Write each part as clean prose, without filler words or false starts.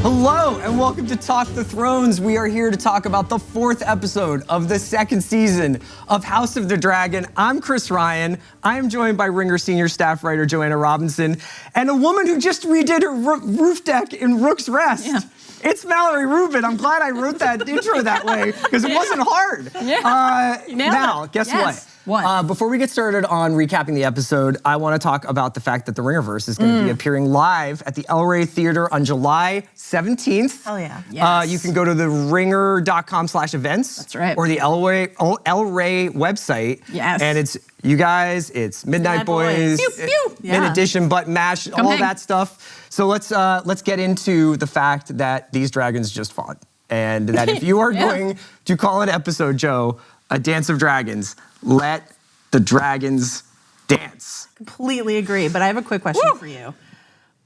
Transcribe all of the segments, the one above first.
Hello and welcome to Talk the Thrones. We are here to talk about the 4th episode of the 2nd season of House of the Dragon. I'm Chris Ryan. I am joined by Ringer senior staff writer Joanna Robinson and a woman who just redid her roof deck in Rook's Rest. Yeah. It's Mallory Rubin. I'm glad I wrote that intro that way because it wasn't hard. Yeah. Now, guess what? What? Before we get started on recapping the episode, I want to talk about the fact that the Ringerverse is going to be appearing live at the El Rey Theater on July 17th. Hell yeah. Yes. You can go to the ringer.com/events. That's right. Or the El Rey website. Yes. And it's you guys, it's Midnight Boys, Pew, pew. Mid Edition, Button Mash, all hang. that stuff. So let's get into the fact that these dragons just fought. And that if you are going to call an episode, Joe, A Dance of Dragons, let the dragons dance. Completely agree, but I have a quick question for you.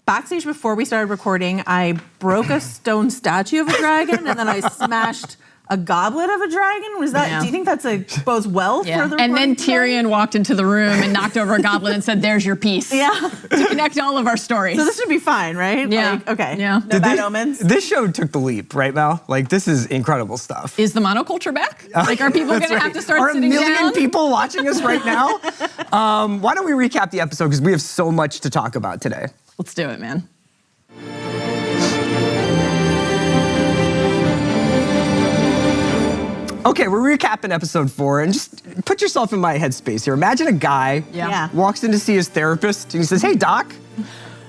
Backstage before we started recording, I broke a stone statue of a dragon and then I smashed a goblet of a dragon. Was that? Yeah. Do you think that's bodes well for the recording? And then today? Tyrion walked into the room and knocked over a goblet and said, "There's your piece." Yeah. To connect all of our stories. So this should be fine, right? Yeah. Like, okay. Yeah. No bad omens. This show took the leap, right, Mal? Like, this is incredible stuff. Is the monoculture back? Like, are people going to have to start sitting down? Are a million people watching us right now? Why don't we recap the episode, because we have so much to talk about today. Let's do it, man. Okay, we're recapping episode 4, and just put yourself in my headspace here. Imagine a guy walks in to see his therapist, and he says, "Hey, doc,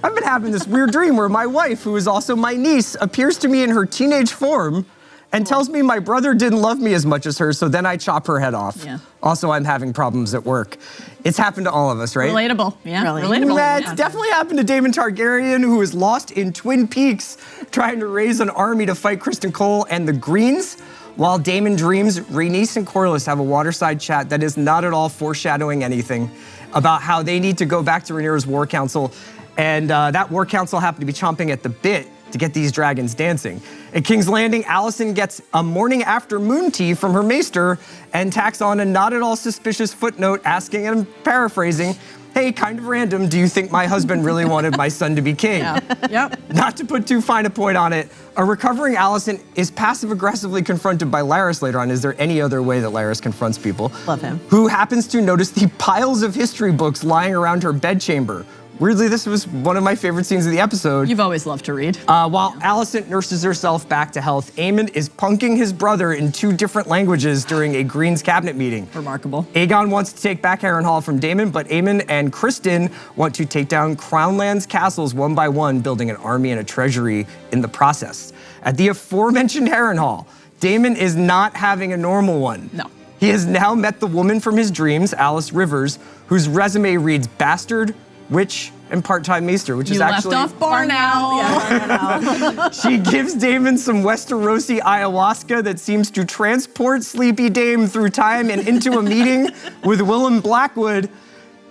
I've been having this weird dream where my wife, who is also my niece, appears to me in her teenage form and tells me my brother didn't love me as much as her, so then I chop her head off. Yeah. Also, I'm having problems at work." It's happened to all of us, right? Relatable. Yeah. Really? Relatable. Yeah, it's definitely happened to Daemon Targaryen, who is lost in Twin Peaks trying to raise an army to fight Criston Cole and the Greens. While Daemon dreams, Rhaenys and Corrales have a waterside chat that is not at all foreshadowing anything about how they need to go back to Rhaenyra's war council, and that war council happened to be chomping at the bit to get these dragons dancing. At King's Landing, Alicent gets a morning after moon tea from her maester and tacks on a not at all suspicious footnote asking, and I'm paraphrasing, "Hey, kind of random, do you think my husband really wanted my son to be king?" Yep. Not to put too fine a point on it, a recovering Alicent is passive-aggressively confronted by Larys later on. Is there any other way that Larys confronts people? Love him. Who happens to notice the piles of history books lying around her bedchamber. Weirdly, this was one of my favorite scenes of the episode. You've always loved to read. While Alicent nurses herself back to health, Aemon is punking his brother in 2 different languages during a Greens cabinet meeting. Remarkable. Aegon wants to take back Harrenhal from Daemon, but Aemon and Criston want to take down Crownland's castles one by one, building an army and a treasury in the process. At the aforementioned Harrenhal, Daemon is not having a normal one. No. He has now met the woman from his dreams, Alice Rivers, whose resume reads bastard, witch, and part-time maester, which is actually— You left off Barn Owl. Yeah, She gives Daemon some Westerosi ayahuasca that seems to transport Sleepy Dame through time and into a meeting with Willem Blackwood.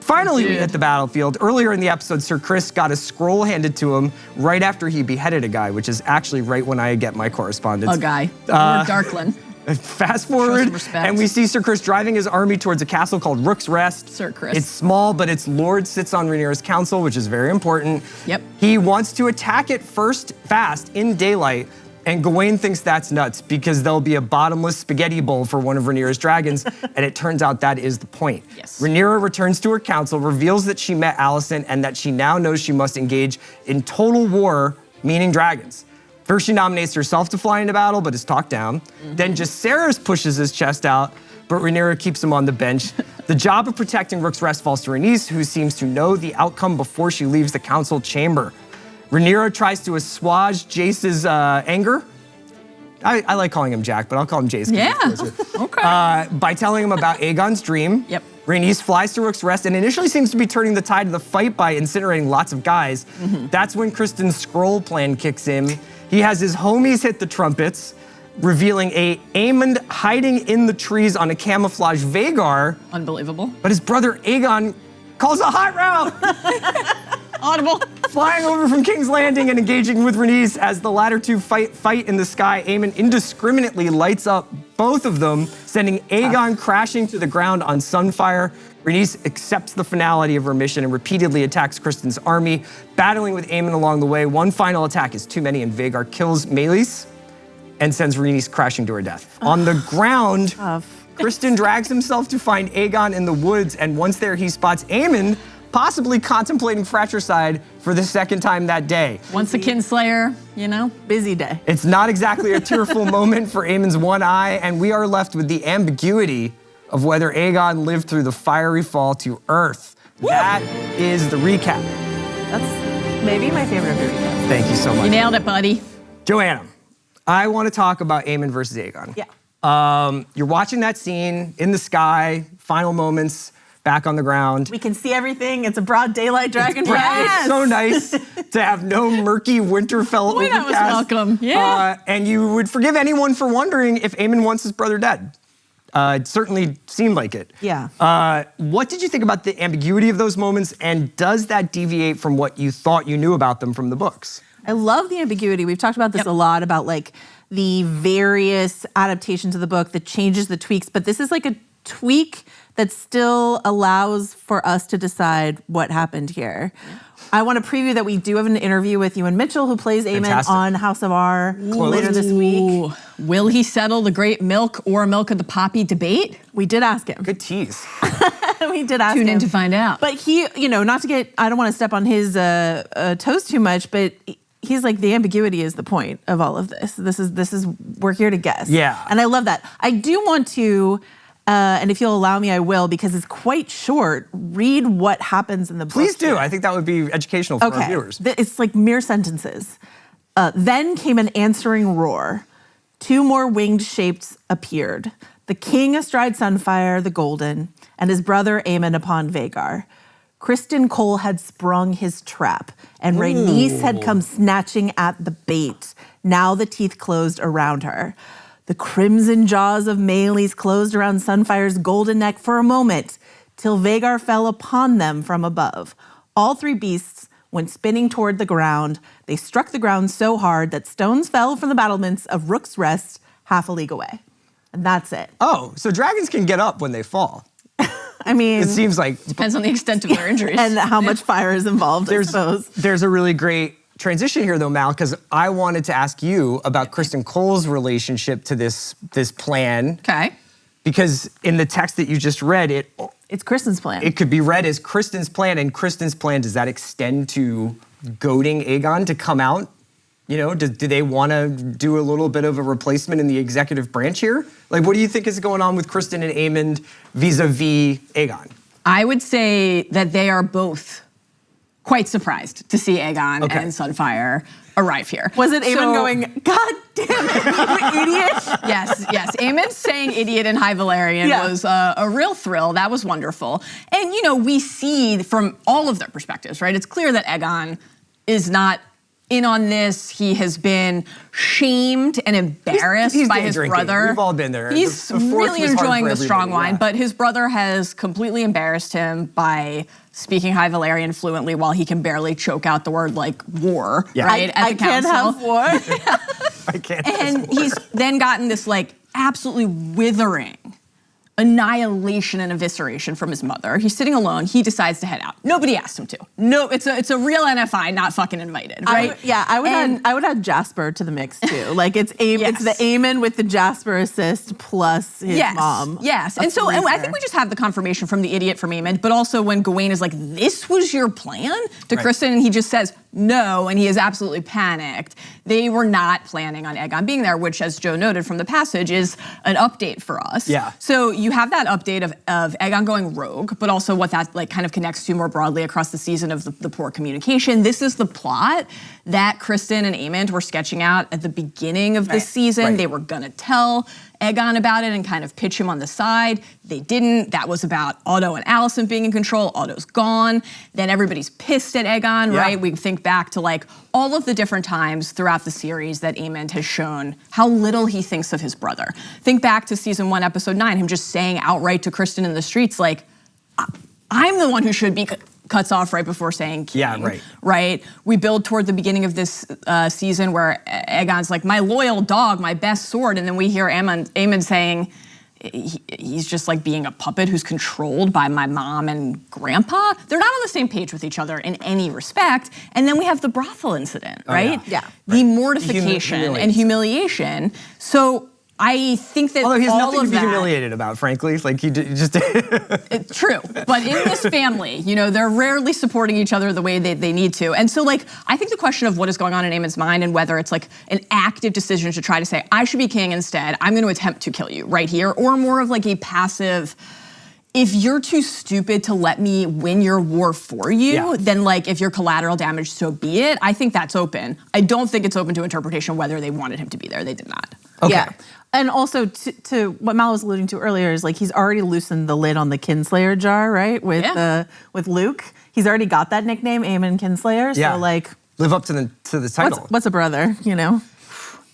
Finally, we hit the battlefield. Earlier in the episode, Sir Chris got a scroll handed to him right after he beheaded a guy, which is actually right when I get my correspondence. A guy. Lord Darkland. Fast forward, and we see Sir Chris driving his army towards a castle called Rook's Rest. Sir Chris. It's small, but its lord sits on Rhaenyra's council, which is very important. Yep. He wants to attack it fast in daylight, and Gawain thinks that's nuts because there'll be a bottomless spaghetti bowl for one of Rhaenyra's dragons, and it turns out that is the point. Yes. Rhaenyra returns to her council, reveals that she met Alicent, and that she now knows she must engage in total war, meaning dragons. First, she nominates herself to fly into battle, but is talked down. Then Jacaerys pushes his chest out, but Rhaenyra keeps him on the bench. The job of protecting Rook's Rest falls to Rhaenys, who seems to know the outcome before she leaves the council chamber. Rhaenyra tries to assuage Jace's anger. I like calling him Jack, but I'll call him Jace. Yeah, okay. By telling him about Aegon's dream. Yep. Rhaenys flies to Rook's Rest and initially seems to be turning the tide of the fight by incinerating lots of guys. That's when Criston's scroll plan kicks in. He has his homies hit the trumpets, revealing a Aemond hiding in the trees on a camouflage Vhagar. Unbelievable. But his brother Aegon calls a hot route. Audible. Flying over from King's Landing and engaging with Rhaenys as the latter two fight in the sky, Aemon indiscriminately lights up both of them, sending Aegon crashing to the ground on Sunfire. Rhaenys accepts the finality of her mission and repeatedly attacks Criston's army, battling with Aemon along the way. One final attack is too many, and Vhagar kills Meleys and sends Rhaenys crashing to her death. On the ground, Criston drags himself to find Aegon in the woods, and once there, he spots Aemon possibly contemplating fratricide for the second time that day. Once a kinslayer, you know? Busy day. It's not exactly a tearful moment for Aemon's one eye, and we are left with the ambiguity of whether Aegon lived through the fiery fall to Earth. Woo! That is the recap. That's maybe my favorite of your recaps. Thank you so much. You nailed it, buddy. Joanna, I want to talk about Aemon versus Aegon. Yeah. You're watching that scene in the sky, final moments, back on the ground. We can see everything. It's a broad daylight dragon fight. It's so nice to have no murky Winterfell Boy, overcast. that was welcome. Yeah. And you would forgive anyone for wondering if Aemon wants his brother dead. It certainly seemed like it. Yeah. What did you think about the ambiguity of those moments, and does that deviate from what you thought you knew about them from the books? I love the ambiguity. We've talked about this a lot, about like the various adaptations of the book, the changes, the tweaks, but this is like a tweak that still allows for us to decide what happened here. I want to preview that we do have an interview with Ewan Mitchell, who plays Aemon on House of R later this week. Will he settle the great milk or milk of the poppy debate? We did ask him. Good tease. We did ask him. Tune in to find out. But he, you know, not to get, I don't want to step on his toes too much, but he's like, the ambiguity is the point of all of this. This is, we're here to guess. Yeah. And I love that. I do want to, and if you'll allow me, I will, because it's quite short. Read what happens in the book. Please do. Here. I think that would be educational for our viewers. It's like mere sentences. Then came an answering roar. Two more winged shapes appeared. The king astride Sunfire, the golden, and his brother Aemon upon Vhagar. Criston Cole had sprung his trap, and Rhaenys had come snatching at the bait. Now the teeth closed around her. The crimson jaws of Meleys closed around Sunfire's golden neck for a moment, till Vhagar fell upon them from above. All three beasts went spinning toward the ground. They struck the ground so hard that stones fell from the battlements of Rook's Rest half a league away. And that's it. Oh, so dragons can get up when they fall. I mean, It seems like Depends on the extent of their injuries. and how much fire is involved, I suppose. there's a really great transition here though, Mal, because I wanted to ask you about Criston Cole's relationship to this plan. Okay. Because in the text that you just read, It's Criston's plan. it could be read as Criston's plan, and Criston's plan, does that extend to goading Aegon to come out? You know, do they want to do a little bit of a replacement in the executive branch here? Like, what do you think is going on with Criston and Aemon vis-a-vis Aegon? I would say that they are both quite surprised to see Aegon and Sunfire arrive here. Was it Aemon going, God damn it, you idiot? Yes. Aemon saying idiot in High Valyrian was a real thrill. That was wonderful. And, you know, we see from all of their perspectives, right? It's clear that Aegon is not in on this. He has been shamed and embarrassed He's by his drinking. brother. We've all been there. He's The fourth really was hard enjoying for the strong everybody, wine, but his brother has completely embarrassed him by speaking High Valyrian fluently while he can barely choke out the word like war, right? I can't have war. I can't. And he's then gotten this like absolutely withering annihilation and evisceration from his mother. He's sitting alone. He decides to head out. Nobody asked him to. No, it's a real NFI, not fucking invited, right? I would add Jasper to the mix too. Like it's it's the Aemon with the Jasper assist plus his mom. Yes, and so and I think we just have the confirmation from the idiot from Aemon, but also when Gawain is like, "This was your plan?" to Criston, and he just says no, and he is absolutely panicked. They were not planning on Aegon being there, which, as Joe noted from the passage, is an update for us. Yeah. So you have that update of Aegon going rogue, but also what that like kind of connects to more broadly across the season of the poor communication. This is the plot that Criston and Aemon were sketching out at the beginning of this season. They were gonna tell Aegon about it and kind of pitch him on the side. They didn't. That was about Otto and Alicent being in control. Otto's gone. Then everybody's pissed at Aegon, right? We think back to like all of the different times throughout the series that Aemon has shown how little he thinks of his brother. Think back to season 1, episode 9, him just saying outright to Criston in the streets, like, I'm the one who should be cuts off right before saying king. Yeah, right. Right? We build toward the beginning of this season where Aegon's like, my loyal dog, my best sword. And then we hear Aemon saying, he's just like being a puppet who's controlled by my mom and grandpa. They're not on the same page with each other in any respect. And then we have the brothel incident, right? Yeah. The mortification and humiliation. So I think that although he has all nothing of to be that, humiliated about, frankly. Like he just it's true. But in this family, they're rarely supporting each other the way they need to. And so like, I think the question of what is going on in Aemon's mind and whether it's like an active decision to try to say, I should be king instead, I'm gonna attempt to kill you right here, or more of like a passive, if you're too stupid to let me win your war for you, then like if you're collateral damage, so be it. I think that's open. I don't think it's open to interpretation whether they wanted him to be there. They did not. Okay. Yeah. And also to what Mal was alluding to earlier is like he's already loosened the lid on the Kinslayer jar, right? With Luke. He's already got that nickname, Aemon Kinslayer. So like live up to the title. What's a brother,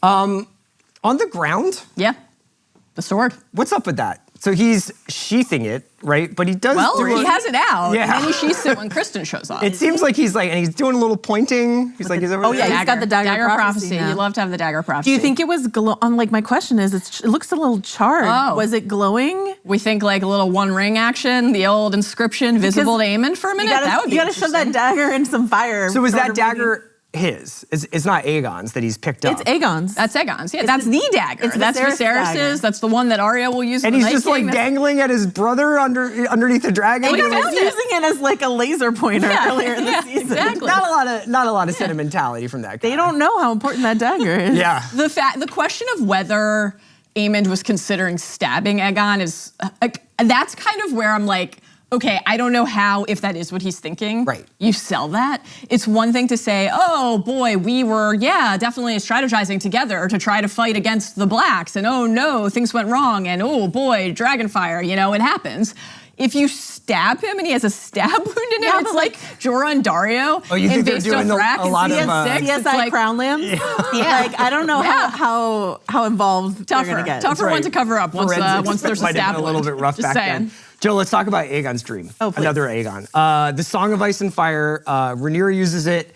On the ground? Yeah. The sword. What's up with that? So he's sheathing it, right? But he does. Well, he has it out. Yeah. And then he sheaths it when Kristen shows up. It seems like he's like, and he's doing a little pointing. He's like, he's over there. he's got the dagger prophecy now. You love to have the dagger prophecy. Do you think it was like my question is, it looks a little charred. Oh. Was it glowing? We think like a little One Ring action, the old inscription visible to Aemon for a minute. You gotta shove that dagger in some fire. So is that dagger his? It's not Aegon's that he's picked up. It's Aegon's. That's Aegon's. Yeah, that's the dagger. That's Viserys' Viserys's. dagger. That's the one that Arya will use. And he's just like dangling at his brother underneath the dragon. He was using it as like a laser pointer earlier in the season. Exactly. Not a lot of sentimentality from that guy. They don't know how important that dagger is. Yeah. The question of whether Aemon was considering stabbing Aegon is that's kind of where I'm like, okay, I don't know how, if that is what he's thinking, right. You sell that. It's one thing to say, oh boy, we were, definitely strategizing together to try to fight against the Blacks, and oh no, things went wrong, and oh boy, dragonfire, it happens. If you stab him and he has a stab wound in him, it's like Jorah and Dario. Oh, you think they're doing a lot of CSI Crown Lands? Yeah. Like, I don't know how involved they're gonna get. Tougher one to cover up once there's a stab wound. A little bit rough Just back saying. then. Joe, let's talk about Aegon's dream. Oh, please. Another Aegon. The Song of Ice and Fire, Rhaenyra uses it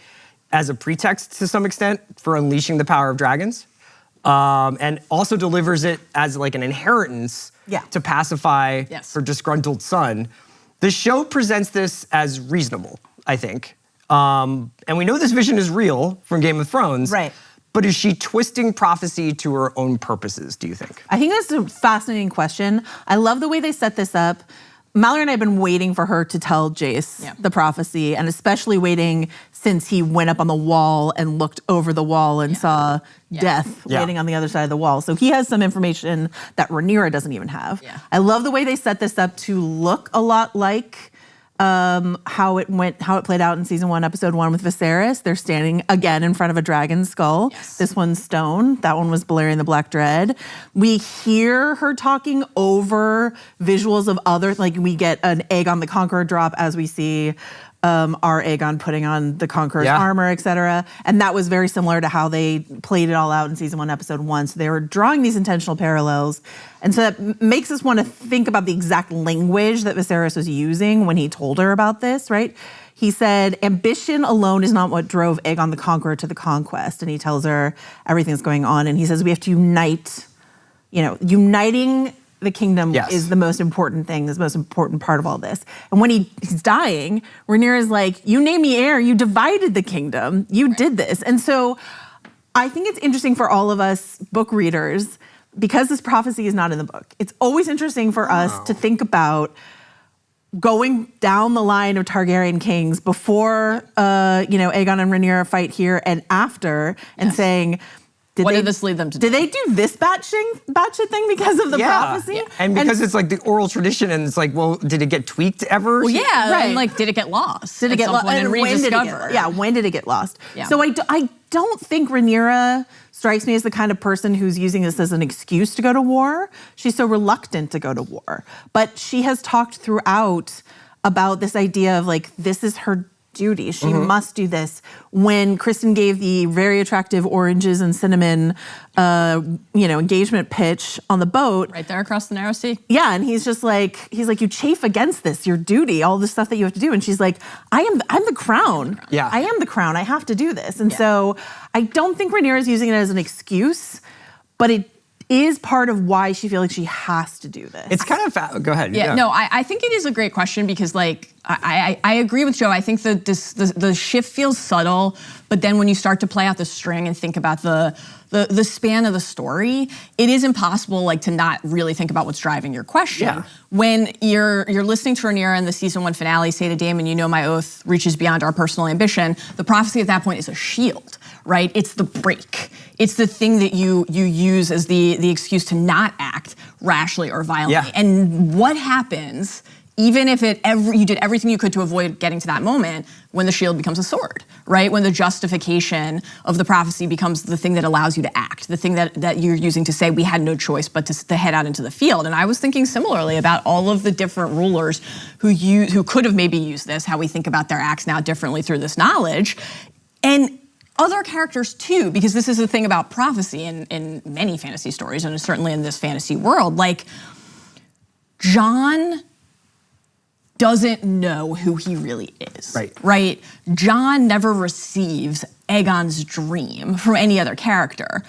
as a pretext to some extent for unleashing the power of dragons, and also delivers it as like an inheritance to pacify her disgruntled son. The show presents this as reasonable, I think. And we know this vision is real from Game of Thrones. Right. But is she twisting prophecy to her own purposes, do you think? I think that's a fascinating question. I love the way they set this up. Mallory and I have been waiting for her to tell Jace the prophecy, and especially waiting since he went up on the wall and looked over the wall and saw death waiting on the other side of the wall. So he has some information that Rhaenyra doesn't even have. Yeah. I love the way they set this up to look a lot like how it played out in season 1, episode 1 with Viserys. They're standing again in front of a dragon's skull. Yes. This one's stone. That one was Balerion the Black Dread. We hear her talking over visuals of others. Like we get an Aegon the Conqueror drop as we see our Aegon putting on the Conqueror's armor, etc. And that was very similar to how they played it all out in season 1, episode 1. So they were drawing these intentional parallels. And so that makes us want to think about the exact language that Viserys was using when he told her about this, right? He said, ambition alone is not what drove Aegon the Conqueror to the conquest. And he tells her everything that's going on. And he says, we have to unite, uniting the kingdom is the most important thing, is the most important part of all this. And when he's dying, Rhaenyra's like, you named me heir, you divided the kingdom, you did this. And so I think it's interesting for all of us book readers, because this prophecy is not in the book. It's always interesting for us to think about going down the line of Targaryen kings before, Aegon and Rhaenyra fight here and after, and saying, what did this lead them to do? Did they do this batshit thing because of the prophecy? Yeah. And because it's like the oral tradition, and it's like, well, did it get tweaked ever? Well, and like, did it get lost? Did it get lost? And rediscovered? When did it get lost? Yeah. So I don't think Rhaenyra strikes me as the kind of person who's using this as an excuse to go to war. She's so reluctant to go to war. But she has talked throughout about this idea of like, this is her duty. She must do this. When Kristen gave the very attractive oranges and cinnamon, engagement pitch on the boat. Right there across the narrow sea. Yeah, and he's like, you chafe against this, your duty, all the stuff that you have to do. And she's like, I'm the crown. Yeah. I am the crown. I have to do this. And so I don't think Rhaenyra is using it as an excuse, but it is part of why she feels like she has to do this. It's kind of, go ahead. Yeah, no, I think it is a great question because like, I agree with Joe. I think that the shift feels subtle, but then when you start to play out the string and think about the span of the story, it is impossible like to not really think about what's driving your question. Yeah. When you're listening to Rhaenyra in the season 1 finale say to Daemon, you know my oath reaches beyond our personal ambition, the prophecy at that point is a shield, right? It's the break. It's the thing that you use as the excuse to not act rashly or violently. Yeah. And what happens even if you did everything you could to avoid getting to that moment, when the shield becomes a sword, right? When the justification of the prophecy becomes the thing that allows you to act, the thing that you're using to say we had no choice but to head out into the field. And I was thinking similarly about all of the different rulers who could have maybe used this, how we think about their acts now differently through this knowledge. And other characters too, because this is the thing about prophecy in many fantasy stories, and certainly in this fantasy world, like Jon doesn't know who he really is, right? Jon never receives Aegon's dream from any other character.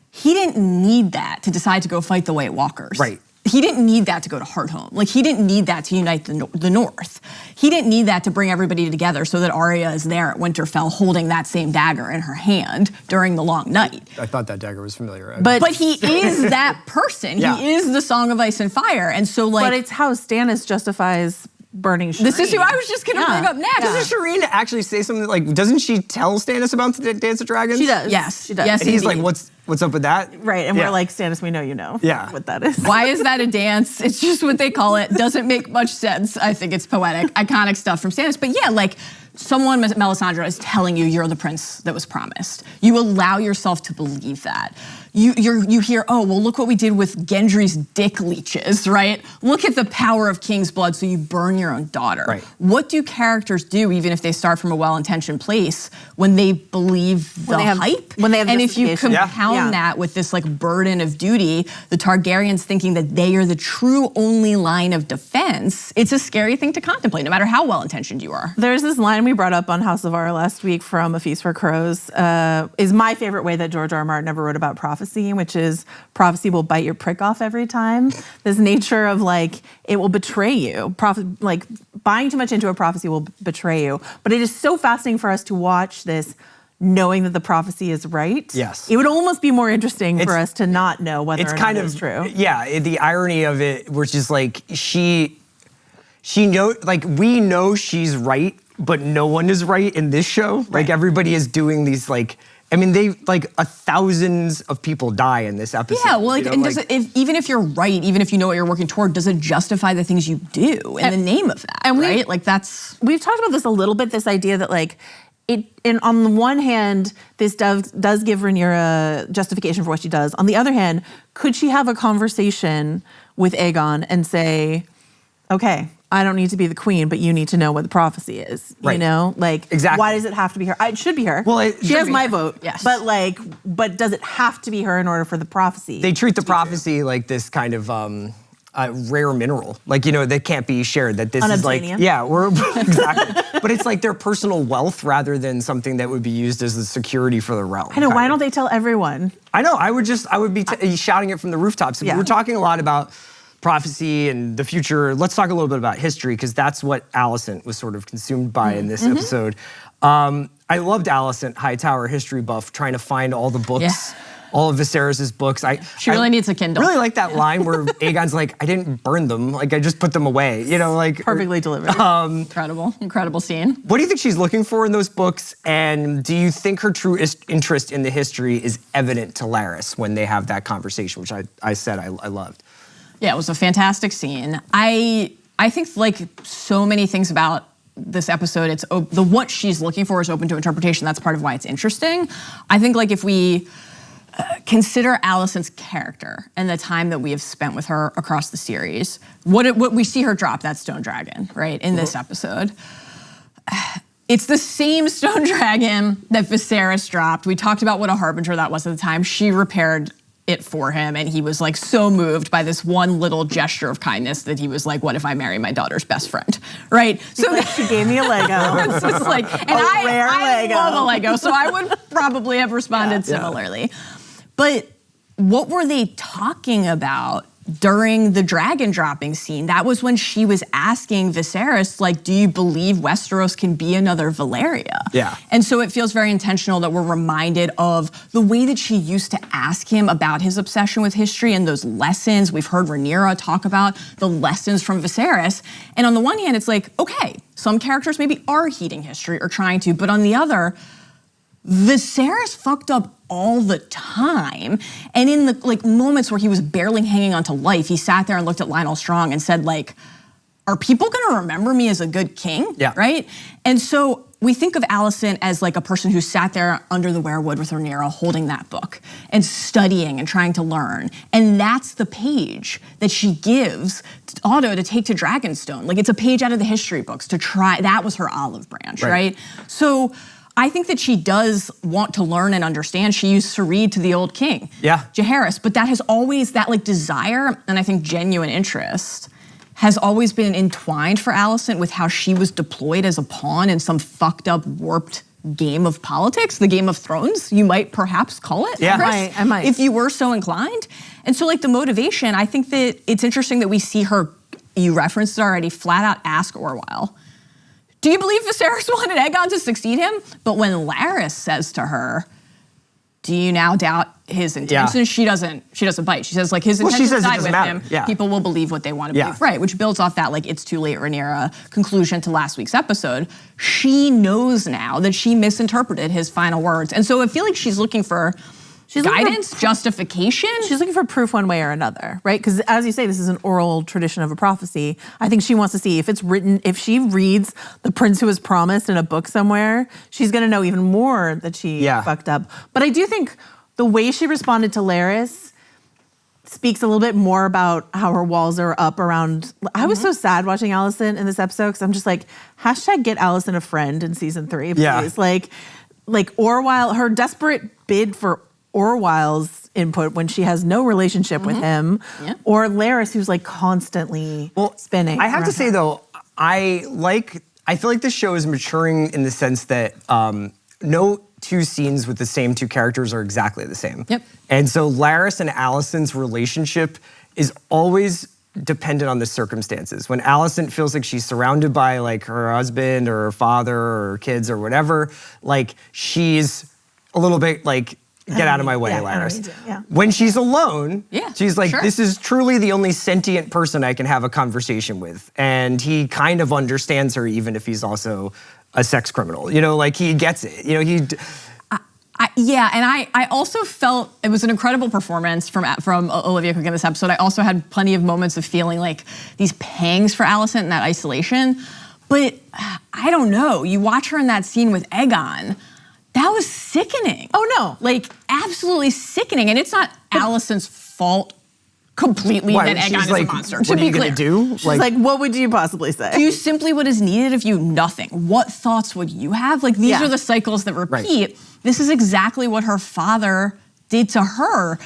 He didn't need that to decide to go fight the White Walkers. Right. He didn't need that to go to Hardhome. Like, he didn't need that to unite the North. He didn't need that to bring everybody together so that Arya is there at Winterfell holding that same dagger in her hand during the long night. I thought that dagger was familiar. But he is that person. Yeah. He is the Song of Ice and Fire. And so, like... But it's how Stannis justifies burning Shireen. This is who I was just going to bring up next. Doesn't Shireen actually say something like, doesn't she tell Stannis about the Dance of Dragons? She does. Yes. She does. Yes, and he's indeed. like, what's up with that? Right, and we're like, Stannis, we know you know what that is. Why is that a dance? It's just what they call it. Doesn't make much sense. I think it's poetic, iconic stuff from Stannis. But yeah, like, someone, Melisandre, is telling you you're the prince that was promised. You allow yourself to believe that. You hear, oh, well, look what we did with Gendry's dick leeches, right? Look at the power of king's blood, so you burn your own daughter. Right. What do characters do, even if they start from a well-intentioned place, when they believe the hype? When they have and if you justification. compound that with this like burden of duty, the Targaryens thinking that they are the true only line of defense, it's a scary thing to contemplate, no matter how well-intentioned you are. There's this line we brought up on House of R last week from A Feast for Crows, is my favorite way that George R. R. Martin ever wrote about prophecy, which is prophecy will bite your prick off every time. This nature of like, it will betray you. Like buying too much into a prophecy will betray you. But it is so fascinating for us to watch this knowing that the prophecy is right. Yes. It would almost be more interesting for us to not know whether or not it's true. Yeah, the irony of it, which is like, she know, like we know she's right, but no one is right in this show. Right. Like everybody is doing these like, I mean, thousands of people die in this episode. Yeah, well, like, and even if you're right, even if you know what you're working toward, does it justify the things you do in the name of that, right? Like that's... We've talked about this a little bit, this idea that like, and on the one hand, this does give Rhaenyra justification for what she does. On the other hand, could she have a conversation with Aegon and say, okay, I don't need to be the queen, but you need to know what the prophecy is. Right. You know, like, exactly. Why does it have to be her? It should be her. Well, she has my vote. Yes. But does it have to be her in order for the prophecy? They treat the prophecy like this kind of rare mineral, like, you know, that can't be shared. That this is like, exactly. But it's like their personal wealth rather than something that would be used as the security for the realm. I know. Why don't they tell everyone? I know. I would be shouting it from the rooftops. Yeah. We're talking a lot about prophecy and the future. Let's talk a little bit about history, because that's what Alicent was sort of consumed by in this episode. I loved Alicent, Hightower history buff, trying to find all the books, all of Viserys's books. She really needs a Kindle. Really like that line where Aegon's like, I didn't burn them, like I just put them away. You know, like perfectly delivered. Incredible scene. What do you think she's looking for in those books? And do you think her true interest in the history is evident to Larys when they have that conversation, which I said I loved? Yeah, it was a fantastic scene. I think like so many things about this episode, it's what she's looking for is open to interpretation. That's part of why it's interesting. I think like if we consider Alicent's character and the time that we have spent with her across the series, what we see her drop that stone dragon, right, in this episode. It's the same stone dragon that Viserys dropped. We talked about what a harbinger that was at the time. She repaired it for him, and he was like so moved by this one little gesture of kindness that he was like, what if I marry my daughter's best friend, right? So like, she gave me a Lego. It's like, and I love a Lego, so I would probably have responded similarly. But what were they talking about during the dragon dropping scene? That was when she was asking Viserys, like, do you believe Westeros can be another Valeria? Yeah. And so it feels very intentional that we're reminded of the way that she used to ask him about his obsession with history and those lessons. We've heard Rhaenyra talk about the lessons from Viserys. And on the one hand, it's like, okay, some characters maybe are heeding history or trying to, but on the other, Viserys fucked up all the time. And in the like moments where he was barely hanging on to life, he sat there and looked at Lionel Strong and said, like, are people gonna remember me as a good king? Yeah. Right? And so we think of Alicent as like a person who sat there under the weirwood with Rhaenyra holding that book and studying and trying to learn. And that's the page that she gives to Otto to take to Dragonstone. Like, it's a page out of the history books to try, that was her olive branch, right? So I think that she does want to learn and understand. She used to read to the old king, Jaehaerys, but that has always, that like desire and I think genuine interest has always been entwined for Alicent with how she was deployed as a pawn in some fucked up, warped game of politics, the Game of Thrones, you might perhaps call it, Chris, I might. if you were so inclined. And so like the motivation, I think that it's interesting that we see her, you referenced it already, flat out ask Orwell, do you believe Viserys wanted Aegon to succeed him? But when Larys says to her, do you now doubt his intentions? She doesn't bite. She says like his intentions side with him. People will believe what they want to believe. Right, which builds off that like it's too late Rhaenyra conclusion to last week's episode. She knows now that she misinterpreted his final words. And so I feel like she's looking for guidance, justification. She's looking for proof one way or another, right? Because as you say, this is an oral tradition of a prophecy. I think she wants to see if it's written, if she reads The Prince Who Was Promised in a book somewhere, she's gonna know even more that she fucked up. But I do think the way she responded to Larys speaks a little bit more about how her walls are up around. I was so sad watching Alicent in this episode because I'm just like, hashtag get Alicent a friend in season 3, please. Like Orwell, her desperate bid for Orwell's input when she has no relationship with him, or Larys who's like constantly spinning. I have to say though, I feel like this show is maturing in the sense that no two scenes with the same two characters are exactly the same. And so Larys and Alicent's relationship is always dependent on the circumstances. When Alicent feels like she's surrounded by like her husband or her father or her kids or whatever, like she's a little bit like, get out of my way, Larys. When she's alone, she's like, this is truly the only sentient person I can have a conversation with. And he kind of understands her even if he's also a sex criminal. You know, like he gets it. You know, I also felt it was an incredible performance from Olivia Cook in this episode. I also had plenty of moments of feeling like these pangs for Alicent and that isolation. But I don't know, you watch her in that scene with Aegon, that was sickening. Oh no. Like absolutely sickening. And it's not Alicent's fault completely that Aegon is a monster. What are you gonna do? She's like, what would you possibly say? Do simply what is needed of you? Nothing. What thoughts would you have? Like these are the cycles that repeat. This is exactly what her father did to her.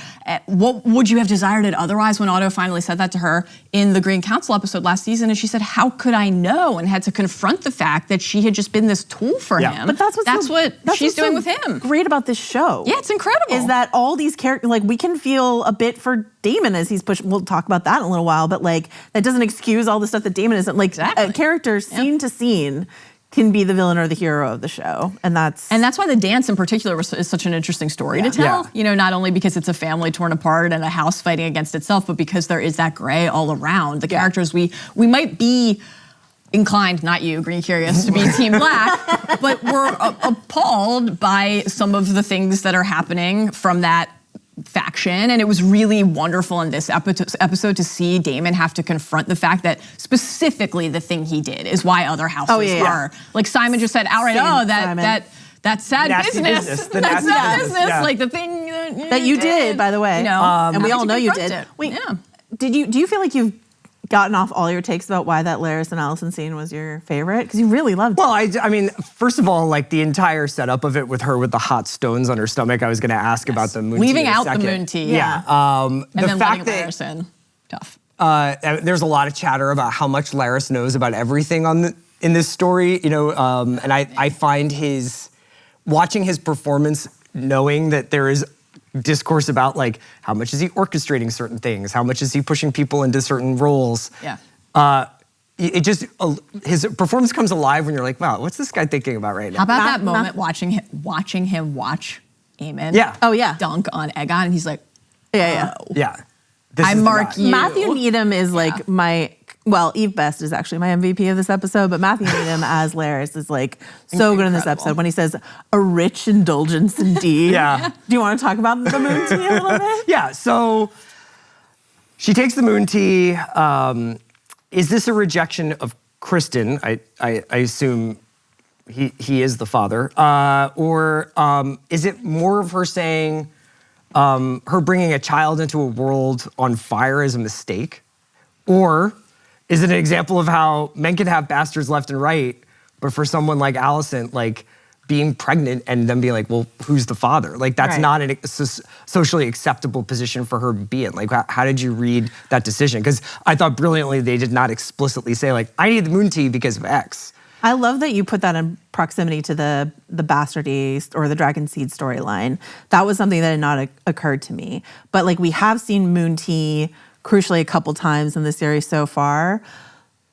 What would you have desired it otherwise when Otto finally said that to her in the Green Council episode last season? And she said, how could I know? And had to confront the fact that she had just been this tool for him. But that's what she's doing with him. Great about this show. Yeah, it's incredible. Is that all these characters, like we can feel a bit for Daemon as he's pushed, we'll talk about that in a little while, but like that doesn't excuse all the stuff that Daemon isn't. Like a character scene to scene can be the villain or the hero of the show. And that's why the dance in particular is such an interesting story to tell. You know, not only because it's a family torn apart and a house fighting against itself, but because there is that gray all around. The characters we might be inclined, not you, Green Curious, to be Team Black, but we're appalled by some of the things that are happening from that faction. And it was really wonderful in this episode to see Daemon have to confront the fact that specifically the thing he did is why other houses are. Like Simon just said outright, that's sad business. That's sad business. Like the thing that you did, by the way. You know, and we all know you did. Wait, do you feel like you've gotten off all your takes about why that Larys and Alicent scene was your favorite? Because you really loved it. Well, I mean, first of all, like the entire setup of it with her with the hot stones on her stomach, I was going to ask about the moon tea. Leaving in a out the second. moon tea. Yeah. And the then fact letting that Larys in. Tough. There's a lot of chatter about how much Larys knows about everything in this story, you know, and I find watching his performance, knowing that there is discourse about like how much is he orchestrating certain things, how much is he pushing people into certain roles. Yeah. His performance comes alive when you're like, wow, what's this guy thinking about right now? How about that moment watching him watch Aemon Oh, yeah. dunk on Aegon, and he's like, Yeah. Yeah. I mark you. Matthew Needham is like Eve Best is actually my MVP of this episode, but Matthew Needham as Larys is like so good in this episode when he says, a rich indulgence indeed. Yeah. Do you want to talk about the moon tea a little bit? Yeah, so she takes the moon tea. Is this a rejection of Kristen? I assume he is the father. Or is it more of her saying, her bringing a child into a world on fire is a mistake? Or is it an example of how men can have bastards left and right, but for someone like Alicent, like being pregnant and then being like, well, who's the father? Like that's not a socially acceptable position for her to be in. Like how did you read that decision? Because I thought brilliantly they did not explicitly say like, I need the moon tea because of X. I love that you put that in proximity to the bastardy or the dragon seed storyline. That was something that had not occurred to me. But like we have seen moon tea crucially a couple times in the series so far.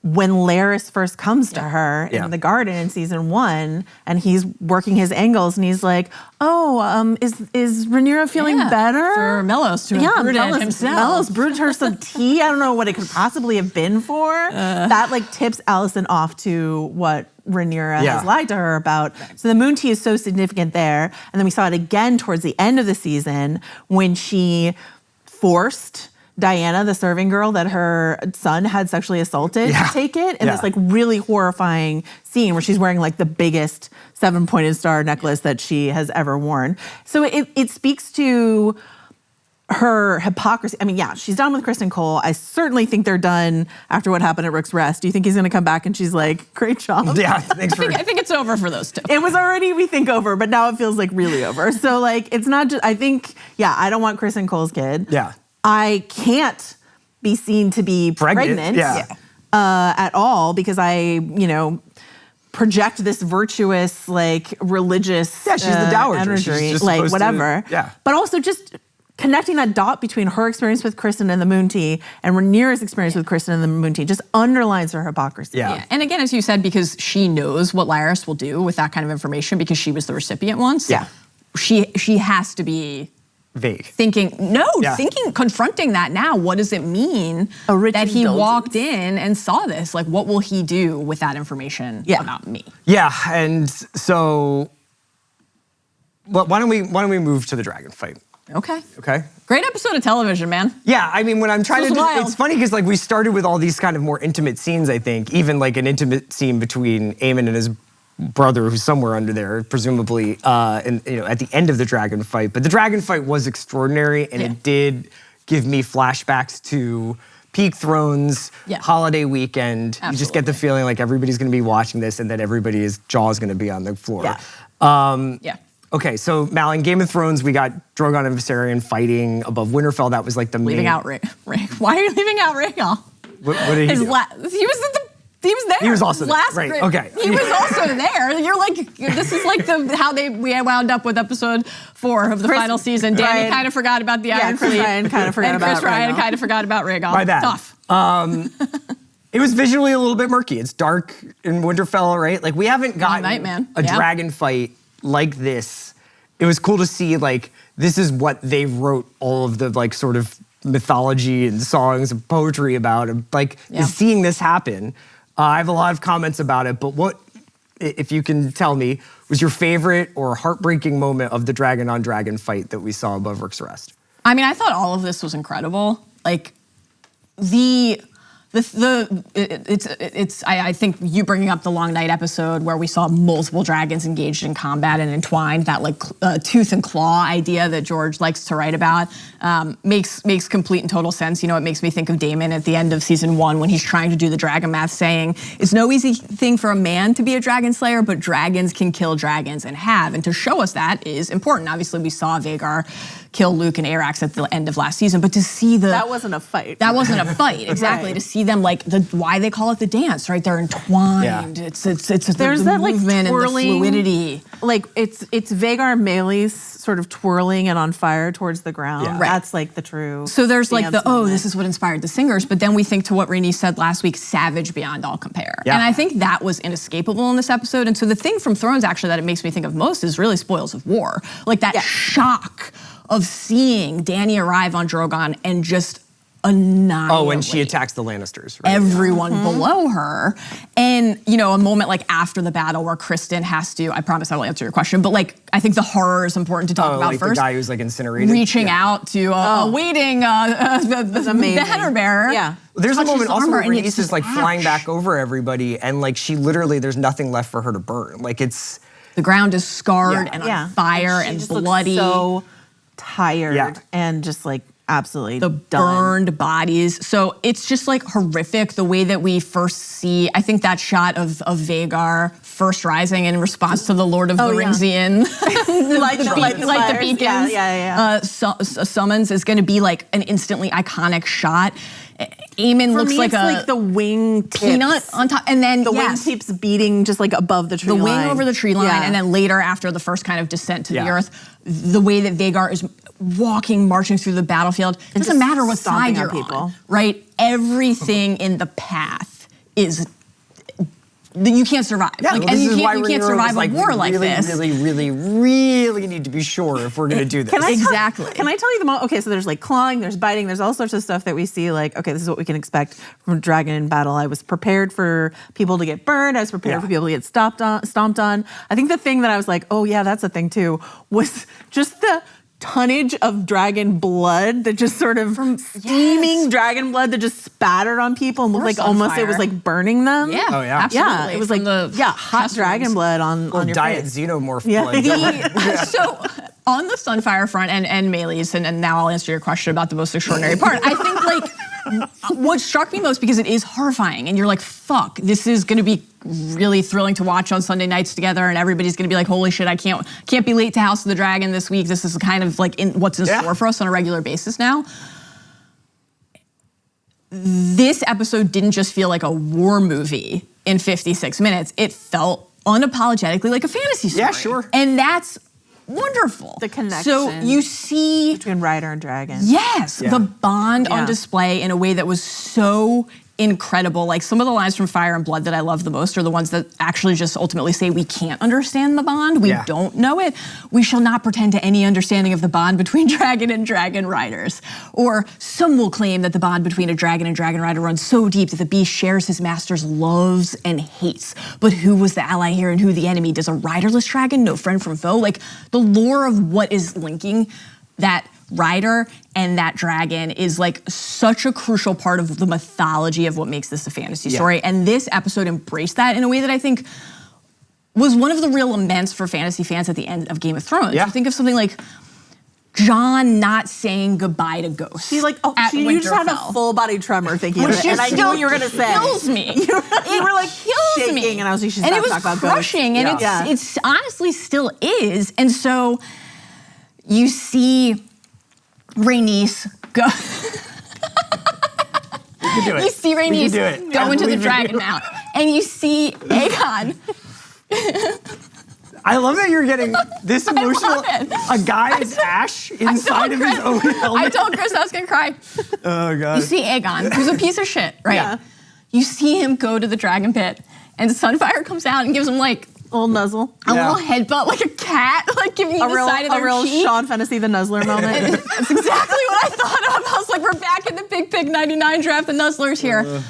When Larys first comes to her in the garden in season 1, and he's working his angles, and he's like, "Oh, is Rhaenyra feeling better?" For Mellos to have brewed it himself. Mellos brewed her some tea. I don't know what it could possibly have been for. That like tips Alicent off to what Rhaenyra has lied to her about. So the moon tea is so significant there, and then we saw it again towards the end of the season when she forced Diana, the serving girl that her son had sexually assaulted, to take it in this like really horrifying scene where she's wearing like the biggest 7-pointed star necklace that she has ever worn. So it speaks to her hypocrisy. I mean, she's done with Kristen Cole. I certainly think they're done after what happened at Rook's Rest. Do you think he's going to come back and she's like, great job? Yeah, thanks I think it's over for those two. It was already, we think, over, but now it feels like really over. So like, it's not just, I think, I don't want Kristen Cole's kid. Yeah. I can't be seen to be pregnant at all because I, project this virtuous, like religious she's the dowager. energy, she's like whatever. To, But also just connecting that dot between her experience with Kristen and the moon tea and Rhaenyra's experience with Kristen and the moon tea just underlines her hypocrisy. Yeah. And again, as you said, because she knows what Larys will do with that kind of information because she was the recipient once. Yeah. She has to be vague. Confronting that now. What does it mean that he walked in and saw this? Like, what will he do with that information about me? Yeah, and so, why don't we move to the dragon fight? Okay. Okay. Great episode of television, man. Yeah, I mean, when I'm trying to, wild. it's funny because like we started with all these kind of more intimate scenes. I think even like an intimate scene between Aemon and his brother, who's somewhere under there, presumably, at the end of the dragon fight. But the dragon fight was extraordinary, and it did give me flashbacks to Peak Thrones, holiday weekend. Absolutely. You just get the feeling like everybody's going to be watching this, and that everybody's jaw is going to be on the floor. Okay, so Mal, in Game of Thrones, we got Drogon and Viserion fighting above Winterfell. That was like the leaving out Rick. Why are you leaving out Rhaegal? What did he do? He was there. He was also there. Right. Okay. He was also there. You're like, this is like how we wound up with episode 4 of the final season. Danny kind of forgot about the Iron Fleet. Ryan kind of forgot about Chris Ryan kind of forgot about Rhaegal. My bad. Tough. It was visually a little bit murky. It's dark in Winterfell, right? Like we haven't gotten a dragon fight like this. It was cool to see like this is what they wrote all of the like sort of mythology and songs and poetry about. Like seeing this happen. I have a lot of comments about it, but what, if you can tell me, was your favorite or heartbreaking moment of the dragon on dragon fight that we saw above Rook's Rest? I mean, I thought all of this was incredible. Like the I think you bringing up the Long Night episode where we saw multiple dragons engaged in combat and entwined, that like tooth and claw idea that George likes to write about, makes complete and total sense. You know, it makes me think of Daemon at the end of season 1 when he's trying to do the dragon math, saying it's no easy thing for a man to be a dragon slayer, but dragons can kill dragons and have. And to show us that is important. Obviously, we saw Vhagar kill Luke and Arax at the end of last season, but to see that wasn't a fight. That wasn't a fight, exactly. Right. To see them like why they call it the dance, right? They're entwined. Yeah. It's there's the that movement like twirling, and the fluidity. Like it's Vhagar and Melis sort of twirling and on fire towards the ground. Yeah. Right. That's like the true. So there's like the moment. this is what inspired the singers, but then we think to what Rhaenys said last week, savage beyond all compare. Yeah. And I think that was inescapable in this episode. And so the thing from Thrones actually that it makes me think of most is really Spoils of War. Like that shock of seeing Dany arrive on Drogon and just annihilate. Oh, when she attacks the Lannisters, right? Everyone below her. And, you know, a moment like after the battle where Kristen has to, I promise I will answer your question, but like, I think the horror is important to talk about like first. The guy who's like incinerated? Reaching out to a waiting the header bearer. Yeah. There's a moment also where and Rhaenys is like flying back over everybody and like she literally, there's nothing left for her to burn. Like it's... The ground is scarred and on fire and and bloody. So tired and just like absolutely the done. burned bodies. So it's just like horrific the way that we first see, I think that shot of Vhagar first rising in response to the Lord of the Ringsian. like the beacons. Yeah. Summons is gonna be like an instantly iconic shot. Aemon For looks me, like it's a like the wing peanut on top, and then the wing tips beating just like above the tree line. The wing over the tree line, and then later after the first kind of descent to the earth, the way that Vhagar is walking, marching through the battlefield, it doesn't matter what side you're on, right? Everything in the path is, you can't survive. Yeah, like, and you can't survive a war like this. Really need to be sure if we're gonna do this. Can I tell you the moment? Okay, so there's like clawing, there's biting, there's all sorts of stuff that we see like, okay, this is what we can expect from dragon in battle. I was prepared for people to get burned. I was prepared for people to get stomped on. I think the thing that I was like, oh yeah, that's a thing too, was just the tonnage of dragon blood that just sort of steaming dragon blood that just spattered on people and looked like almost it was like burning them. Yeah. Oh yeah. Absolutely. Yeah. It was like hot dragon blood on your diet face. xenomorph blood. So on the Sunfire front and Melis, and now I'll answer your question about the most extraordinary part. I think like what struck me most, because it is horrifying and you're like, fuck, this is gonna be really thrilling to watch on Sunday nights together, and everybody's gonna be like, holy shit, I can't be late to House of the Dragon this week. This is kind of like what's in store for us on a regular basis now. This episode didn't just feel like a war movie in 56 minutes. It felt unapologetically like a fantasy story. Yeah, sure. And that's wonderful. The connection. So you see between Rider and Dragon. Yes, the bond on display in a way that was so incredible. Like some of the lines from Fire and Blood that I love the most are the ones that actually just ultimately say we can't understand the bond. We don't know it. We shall not pretend to any understanding of the bond between dragon and dragon riders. Or some will claim that the bond between a dragon and dragon rider runs so deep that the beast shares his master's loves and hates. But who was the ally here and who the enemy? Does a riderless dragon know friend from foe? Like the lore of what is linking that rider and that dragon is like such a crucial part of the mythology of what makes this a fantasy story. And this episode embraced that in a way that I think was one of the real laments for fantasy fans at the end of Game of Thrones. You think of something like Jon not saying goodbye to Ghost. She's like, you just had a full body tremor thinking of it, and I knew what you were gonna say. Kills me. You were like kills shaking, and I was like, she's and not it was talking about crushing, Ghost. and it's honestly still is. And so you see Rhaenys go. You see Rhaenys go into the dragon mount, and you see Aegon. I love that you're getting this emotional. A guy is ash inside of his own helmet. I told Chris I was gonna cry. Oh God. You see Aegon, who's a piece of shit, right? Yeah. You see him go to the dragon pit, and Sunfire comes out and gives him like a little nuzzle, a little headbutt, like a cat, like giving you the side of their cheek. A real Sean Fantasy the Nuzzler moment. That's exactly what I thought of. I was like, we're back in the Big Pig 99 draft, the Nuzzlers here.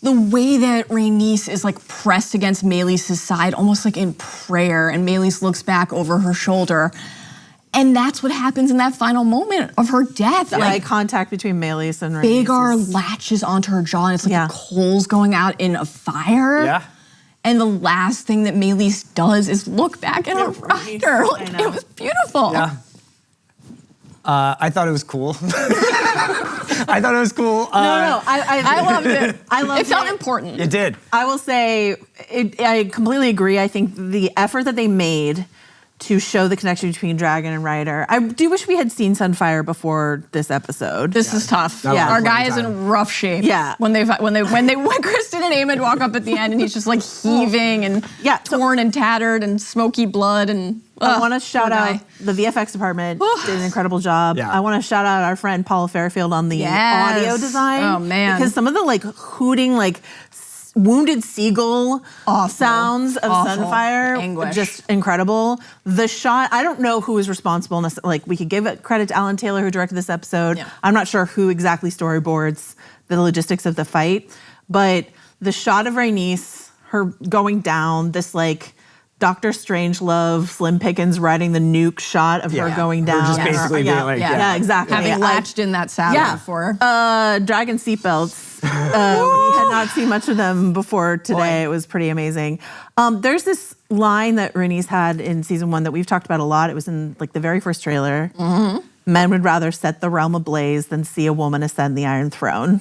The way that Rhaenys is like pressed against Melis' side, almost like in prayer, and Melis looks back over her shoulder, And that's what happens in that final moment of her death. The eye contact between Melis and Rhaenys. Vhagar latches onto her jaw, and it's like the coals going out in a fire. Yeah. And the last thing that Melis does is look back at her rider. Like, it was beautiful. Yeah. I thought it was cool. I thought it was cool. I loved it. I loved it. It felt important. It did. I will say, I completely agree. I think the effort that they made to show the connection between Dragon and Rider. I do wish we had seen Sunfire before this episode. This is tough. Yeah. Our guy is in rough shape. Yeah. When Kristen and Aemond walk up at the end, and he's just like heaving and torn and tattered and smoky blood and. I want to shout out the VFX department did an incredible job. Yeah. I want to shout out our friend Paula Fairfield on the audio design. Oh man, because some of the like hooting like wounded seagull sounds of Sunfire, anguish, just incredible. The shot, I don't know who is responsible. Like we could give it credit to Alan Taylor who directed this episode. Yeah. I'm not sure who exactly storyboards the logistics of the fight, but the shot of Rhaenys, her going down, this like Dr. Strangelove, Slim Pickens riding the nuke shot of her going down. Her just basically being like, exactly. Having latched in that saddle before. Dragon seatbelts. We had not seen much of them before today. It was pretty amazing. There's this line that Rhaenys had in season 1 that we've talked about a lot. It was in like the very first trailer. Men would rather set the realm ablaze than see a woman ascend the Iron Throne.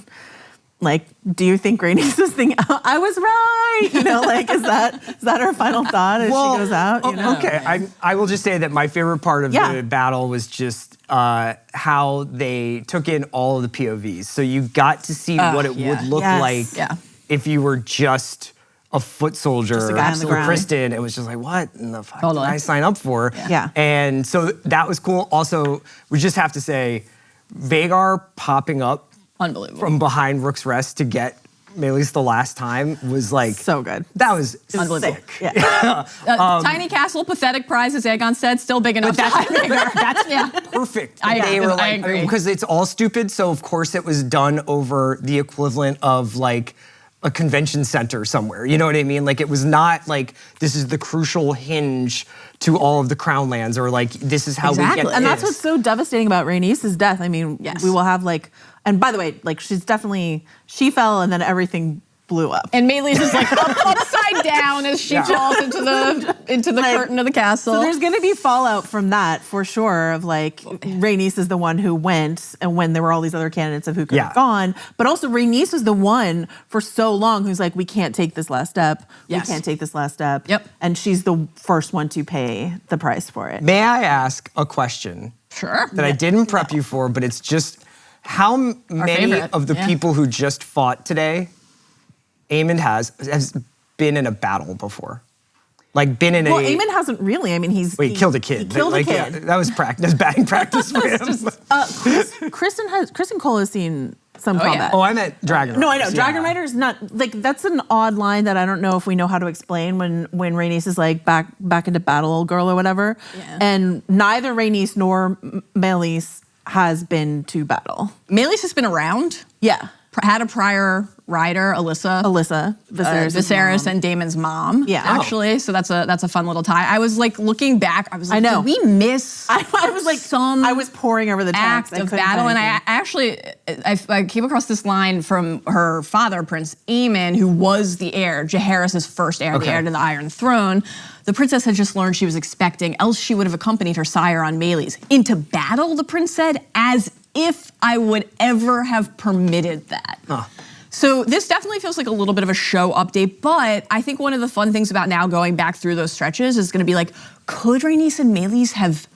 Like, do you think Rhaenys is thinking, I was right? You know, like, is that her final thought as she goes out? You know? Okay, I will just say that my favorite part of the battle was just how they took in all of the POVs. So you got to see what it would look like if you were just a foot soldier. Just a guy on the ground. Kristen, it was just like, what in the fuck did I sign up for? Yeah. And so that was cool. Also, we just have to say, Vhagar popping up unbelievable from behind Rook's Rest to get Melis the last time was like so good. That was unbelievable. Sick. Yeah. Tiny castle, pathetic prize, as Aegon said, still big enough. That's perfect. I agree. Because it's all stupid. So of course it was done over the equivalent of like a convention center somewhere. You know what I mean? Like it was not like this is the crucial hinge to all of the crown lands, or like this is how we get this. And that's what's so devastating about Rhaenys' death. I mean, we will have like. And by the way, like she fell and then everything blew up. And Melis is like upside down as she falls into the like, curtain of the castle. So there's gonna be fallout from that for sure of like Rhaenys is the one who went and when there were all these other candidates of who could have gone. But also Rhaenys was the one for so long who's like, we can't take this last step. Yes. We can't take this last step. Yep. And she's the first one to pay the price for it. May I ask a question? Sure. That I didn't prep you for, but it's just how many of the people who just fought today Aemond has been in a battle before? Like been in Well, Aemond hasn't really. I mean, he killed a kid. He killed a kid. Yeah, that was practice, batting practice for him. Kristen Cole has seen some combat. Oh, I meant Dragon Riders. No, I know. Dragon Riders not like that's an odd line that I don't know if we know how to explain when Rhaenys is like back into battle, old girl or whatever. Yeah. And neither Rhaenys nor Melis has been to battle. Melis has been around. Yeah. Had a prior rider, Viserys and Daemon's mom. Yeah, actually. So that's a fun little tie. I was like looking back. I was like, did we miss? I was like, I was poring over the text of battle, and I came across this line from her father, Prince Aemon, who was the heir, Jaehaerys' first heir, the heir to the Iron Throne. The princess had just learned she was expecting, else she would have accompanied her sire on Melis into battle. The prince said, as if I would ever have permitted that. So this definitely feels like a little bit of a show update, but I think one of the fun things about now going back through those stretches is gonna be like, could Rhaenys and Melis have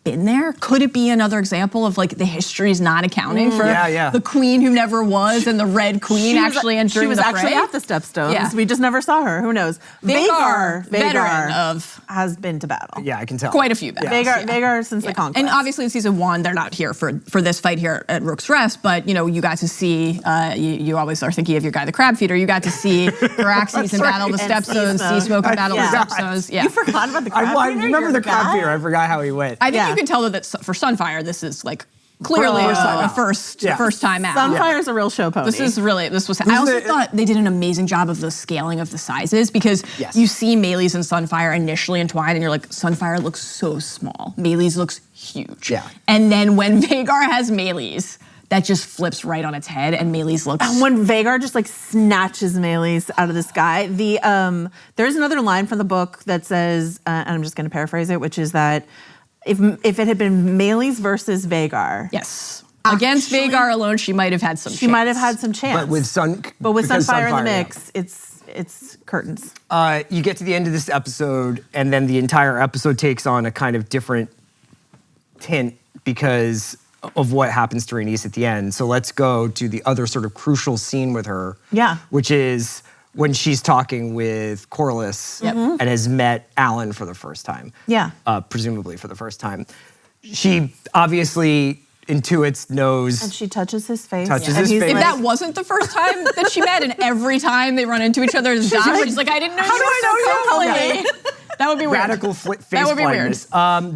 been there? Could it be another example of like the history's not accounting for the queen who never was and the Red Queen actually entering the fray? She was actually at the Stepstones. Yeah. We just never saw her. Who knows? Vhagar, veteran of, has been to battle. Yeah, I can tell. Quite a few battles. Vhagar since the conquest. And obviously in season 1, they're not here for this fight here at Rook's Rest, but you know, you got to see, you always are thinking of your guy, the crab feeder. You got to see Caraxes in battle the Stepstones, Seasmoke in battle the Stepstones. Yeah. You forgot about the crab feeder? I remember the crab feeder. I forgot how he went. I think you can tell that for Sunfire, this is like Clearly, the first time out. Sunfire's a real show pony. This was. I also thought they did an amazing job of the scaling of the sizes because you see Maylee's and Sunfire initially entwined, and you're like, Sunfire looks so small. Maylee's looks huge. Yeah. And then when Vhagar has Maylee's, that just flips right on its head, and Maylee's looks. And when Vhagar just like snatches Maylee's out of the sky, there's another line from the book that says, and I'm just going to paraphrase it, which is that if it had been Maylee's versus Vhagar, yes, against Vhagar alone, she might have had some. She might have had some chance. But with Sunfire in the mix, it's curtains. You get to the end of this episode, and then the entire episode takes on a kind of different tint because of what happens to Rhaenys at the end. So let's go to the other sort of crucial scene with her. Yeah. Which is when she's talking with Corrales and has met Alan for the first time. Yeah. Presumably for the first time. She obviously intuits, knows. And she touches his face. If that wasn't the first time that she met, and every time they run into each other's jobs, she's like, I didn't know you were so complete. That would be weird. Radical face blindness.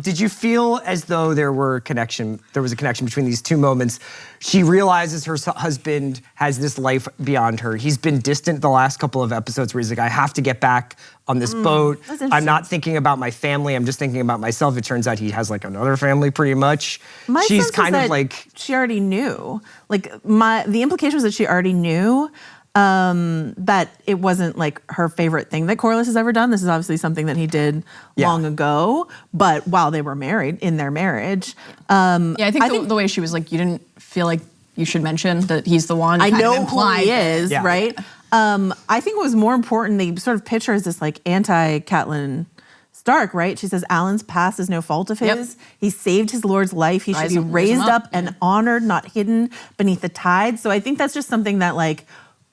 Did you feel as though there was a connection between these two moments? She realizes her husband has this life beyond her. He's been distant the last couple of episodes where he's like, I have to get back on this boat. I'm not thinking about my family. I'm just thinking about myself. It turns out he has like another family pretty much. She's kind of like, she already knew. Like the implication was that she already knew that it wasn't like her favorite thing that Corrales has ever done. This is obviously something that he did long ago, but while they were married, in their marriage. I think the way she was like, you didn't feel like you should mention that he's the one. I know who he is, right? I think what was more important, they sort of picture as this like anti-Catelyn Stark, right? She says, Alan's past is no fault of his. He saved his lord's life. He should be raised up and honored, not hidden beneath the tide. So I think that's just something that like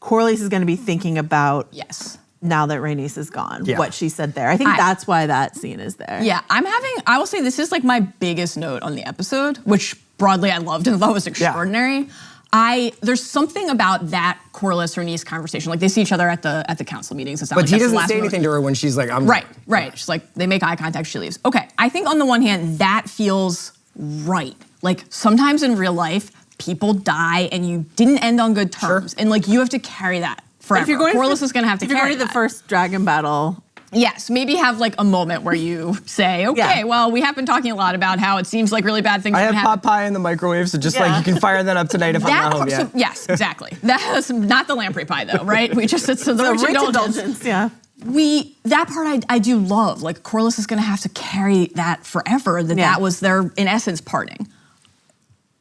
Corrales is going to be thinking about now that Rhaenys is gone, what she said there. I think that's why that scene is there. Yeah, I will say this is like my biggest note on the episode, which broadly I loved and thought was extraordinary. There's something about that Corrales-Rhaenys conversation. Like they see each other at the council meetings. But he doesn't say anything to her when she's like, I'm right. She's like, they make eye contact, she leaves. Okay, I think on the one hand, that feels right. Like sometimes in real life, people die and you didn't end on good terms. And like you have to carry that forever. Corrales is going to have to carry that. If you're going to the first dragon battle. Yes, maybe have like a moment where you say, okay, well, we have been talking a lot about how it seems like really bad things are going to happen. I have pot pie in the microwave, so just like you can fire that up tonight if I'm not home yet. Yes, exactly. That's not the lamprey pie though, right? We just, it's the rich indulgence. Yeah. That part I do love. Like Corrales is going to have to carry that forever, that was their, in essence, parting.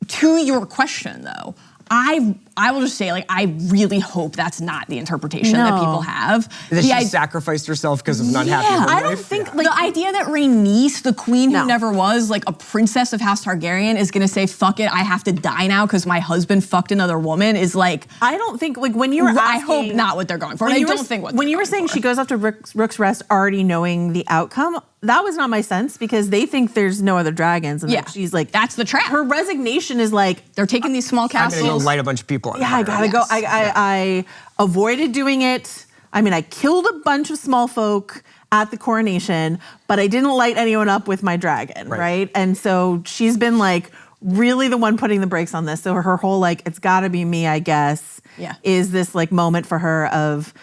To your question though, I will just say, like, I really hope that's not the interpretation that people have. That she sacrificed herself because of an unhappy home life? I don't think, like, the idea that Rhaenys, the queen who never was, like, a princess of House Targaryen is gonna say, fuck it, I have to die now because my husband fucked another woman is like... I don't think, like, when you were asking... I hope not what they're going for. I don't think what when you were saying she goes up to Rook's Rest already knowing the outcome, that was not my sense because they think there's no other dragons. And she's like... That's the trap. Her resignation is like... They're taking these small castles. I'm gonna go light a bunch of people on fire. I gotta go. I avoided doing it. I mean, I killed a bunch of small folk at the coronation, but I didn't light anyone up with my dragon, right? And so she's been like really the one putting the brakes on this. So her whole like, it's gotta be me, I guess, is this like moment for her of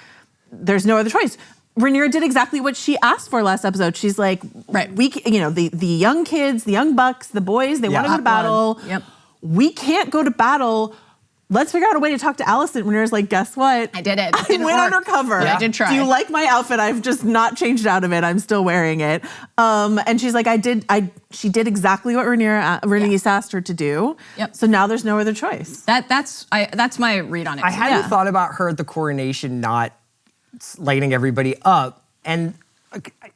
there's no other choice. Rhaenyra did exactly what she asked for last episode. She's like, we, you know, the young kids, the young bucks, the boys, they want to go to battle. We can't go to battle. Let's figure out a way to talk to Alicent. Rhaenyra's like, guess what? I did it. I went undercover. I did try. Do you like my outfit? I've just not changed out of it. I'm still wearing it. And she's like, she did exactly what Rhaenys asked her to do. So now there's no other choice. That's my read on it. I hadn't thought about her at the coronation not lighting everybody up. And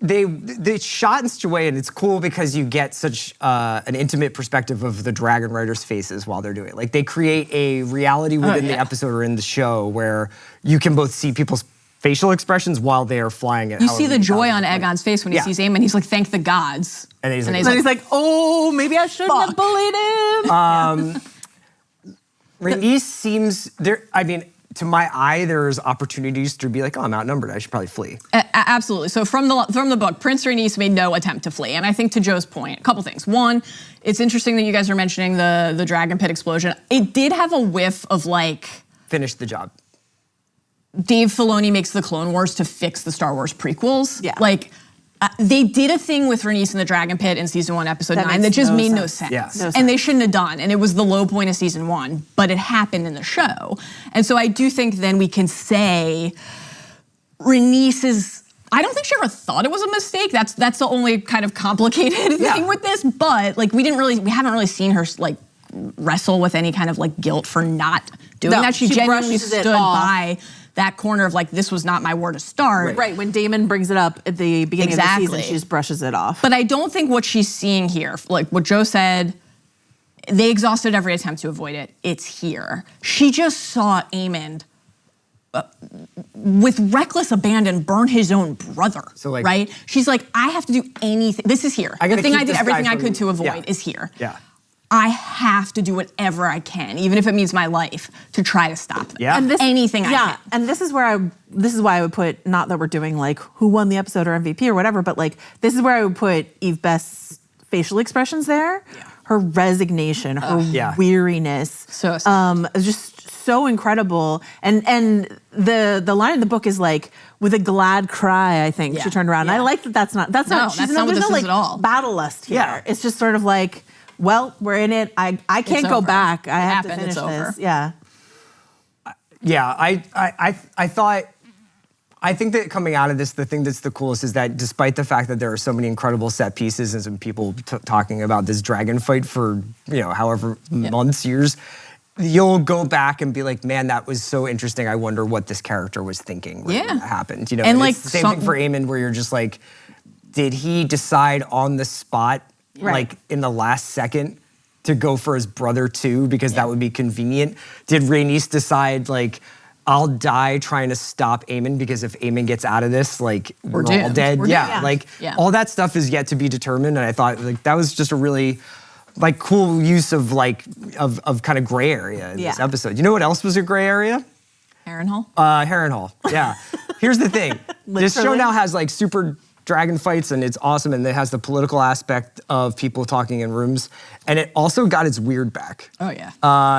they shot in such a way, and it's cool because you get such an intimate perspective of the dragon riders' faces while they're doing it. Like they create a reality within the episode or in the show where you can both see people's facial expressions while they are flying it. You see the joy on Aegon's face when he sees Aemon. He's like, thank the gods. And he's like, oh, maybe I shouldn't have bullied him. Rhaenys seems there. I mean, to my eye, there's opportunities to be like, oh, I'm outnumbered. I should probably flee. Absolutely. So from the book, Prince Rhaenys made no attempt to flee. And I think to Joe's point, a couple things. One, it's interesting that you guys are mentioning the dragon pit explosion. It did have a whiff of like... Finish the job. Dave Filoni makes the Clone Wars to fix the Star Wars prequels. Yeah. Like, they did a thing with Rhaenys in the Dragon Pit in season 1, episode 9 that just made no sense. Yeah. No and they shouldn't have done. And it was the low point of season 1, but it happened in the show. And so I do think then we can say Rhaenys is, I don't think she ever thought it was a mistake. That's the only kind of complicated thing with this. But like we haven't really seen her like wrestle with any kind of like guilt for not doing that. She genuinely stood by that corner of like, this was not my war to start. Right, when Daemon brings it up at the beginning of the season, she just brushes it off. But I don't think what she's seeing here, like what Joe said, they exhausted every attempt to avoid it. It's here. She just saw Aemond with reckless abandon burn his own brother, so like, right? She's like, I have to do anything. This is here. The thing I did everything I could to avoid is here. Yeah. I have to do whatever I can, even if it means my life, to try to stop them. Yeah. And anything I can. And this is why I would put, not that we're doing like who won the episode or MVP or whatever, but like this is where I would put Eve Best's facial expressions there. Yeah. Her resignation, her weariness. So just so incredible. And the line in the book is like, with a glad cry, I think she turned around. And I like that that's not what this is at all. Battle lust here. Yeah. It's just sort of like, well, we're in it. I can't go back. I have to finish this. Yeah. Yeah, I think that coming out of this, the thing that's the coolest is that despite the fact that there are so many incredible set pieces and some people talking about this dragon fight for, however months, years, you'll go back and be like, man, that was so interesting. I wonder what this character was thinking when that happened. And like it's the same thing for Aemond, where you're just like, did he decide on the spot, like in the last second, to go for his brother too, because that would be convenient? Did Rhaenys decide like, I'll die trying to stop Aemond because if Aemond gets out of this, like we're all dead. All that stuff is yet to be determined. And I thought like that was just a really like cool use of like of kind of gray area in this episode. You know what else was a gray area? Harrenhal? Harrenhal, yeah. Here's the thing. This show now has like super dragon fights and it's awesome, and it has the political aspect of people talking in rooms, and it also got its weird back. Oh yeah.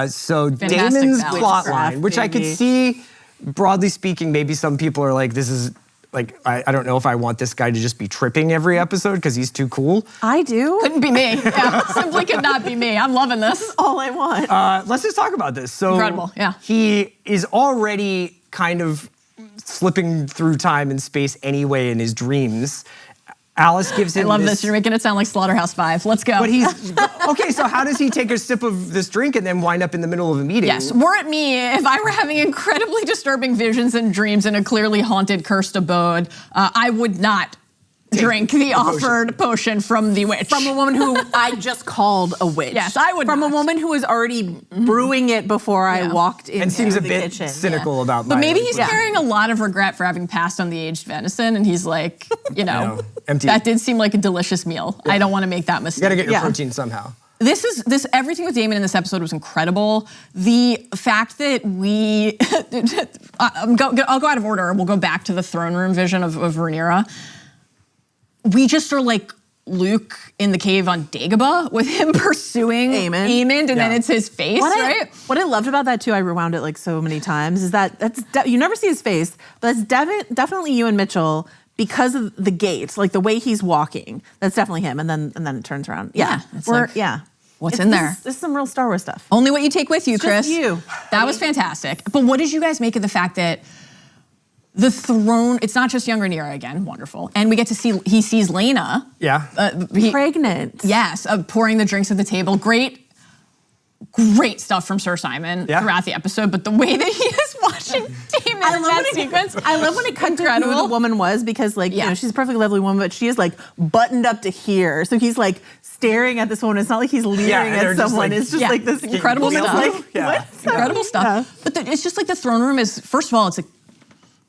So Daemon's plot line, which I could see, broadly speaking, maybe some people are like, this is like, I don't know if I want this guy to just be tripping every episode because he's too cool. I do. Couldn't be me. Yeah, simply could not be me. I'm loving this. That's all I want. Let's just talk about this. So incredible, yeah. He is already kind of slipping through time and space anyway in his dreams. Alice gives him I love this. You're making it sound like Slaughterhouse-Five. Let's go. But he's, okay, so how does he take a sip of this drink and then wind up in the middle of a meeting? Yes, were it me, if I were having incredibly disturbing visions and dreams in a clearly haunted, cursed abode, I would not drink the offered potion from the witch. From a woman who I just called a witch. Yes, I would From a woman who was already brewing it before I walked into the kitchen. And seems a bit cynical about But maybe he's carrying a lot of regret for having passed on the aged venison, and he's like, empty. That did seem like a delicious meal. I don't want to make that mistake. You gotta get your protein somehow. Everything with Daemon in this episode was incredible. The fact that I'll go out of order. We'll go back to the throne room vision of Rhaenyra. We just are like Luke in the cave on Dagobah with him pursuing Aemond, and then it's his face, right? What I loved about that too, I rewound it like so many times, is that you never see his face, but it's definitely you and Mitchell because of the gait, like the way he's walking. That's definitely him, and then it turns around. What's in there? This is some real Star Wars stuff. Only what you take with you, Chris. Just you. That was fantastic. But what did you guys make of the fact that the throne, it's not just young Rhaenyra again, wonderful. And we get to see, he sees Laena. Yeah. Pregnant. Yes, pouring the drinks at the table. Great stuff from Sir Simon throughout the episode, but the way that he is watching Daemon in that sequence. I love when it cut to who the woman was, because like, she's a perfectly lovely woman, but she is like buttoned up to here. So he's like staring at this woman. It's not like he's leering at someone. It's just like this incredible stuff. Incredible stuff. But it's just like the throne room is, first of all, it's a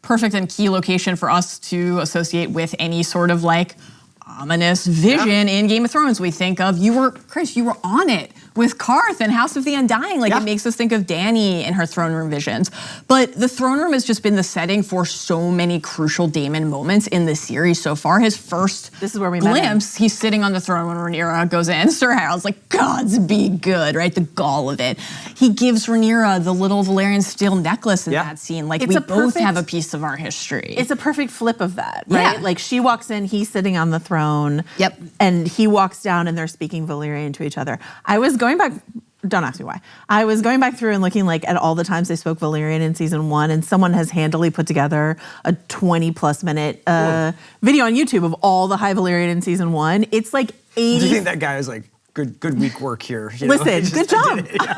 perfect and key location for us to associate with any sort of like ominous vision in Game of Thrones. We think of, Chris, you were on it with Karth and House of the Undying. Like, Yeah. it makes us think of Dany in her throne room visions. But the throne room has just been the setting for so many crucial Daemon moments in the series so far. His first This is where we met him. glimpse, he's sitting on the throne when Rhaenyra goes in. Sir Harold's like, gods be good, right? The gall of it. He gives Rhaenyra the little Valyrian steel necklace in that scene. Like, It's we a both perfect- have a piece of our history. It's a perfect flip of that, right? Yeah. Like she walks in, he's sitting on the throne. Yep. And he walks down and they're speaking Valyrian to each other. I was going back, don't ask me why. I was going back through and looking like at all the times they spoke Valyrian in season 1, and someone has handily put together a 20+ minute video on YouTube of all the High Valyrian in season 1. It's like 80. Do you think that guy is like, good week work here? You know? Listen, He just good job. did it, yeah.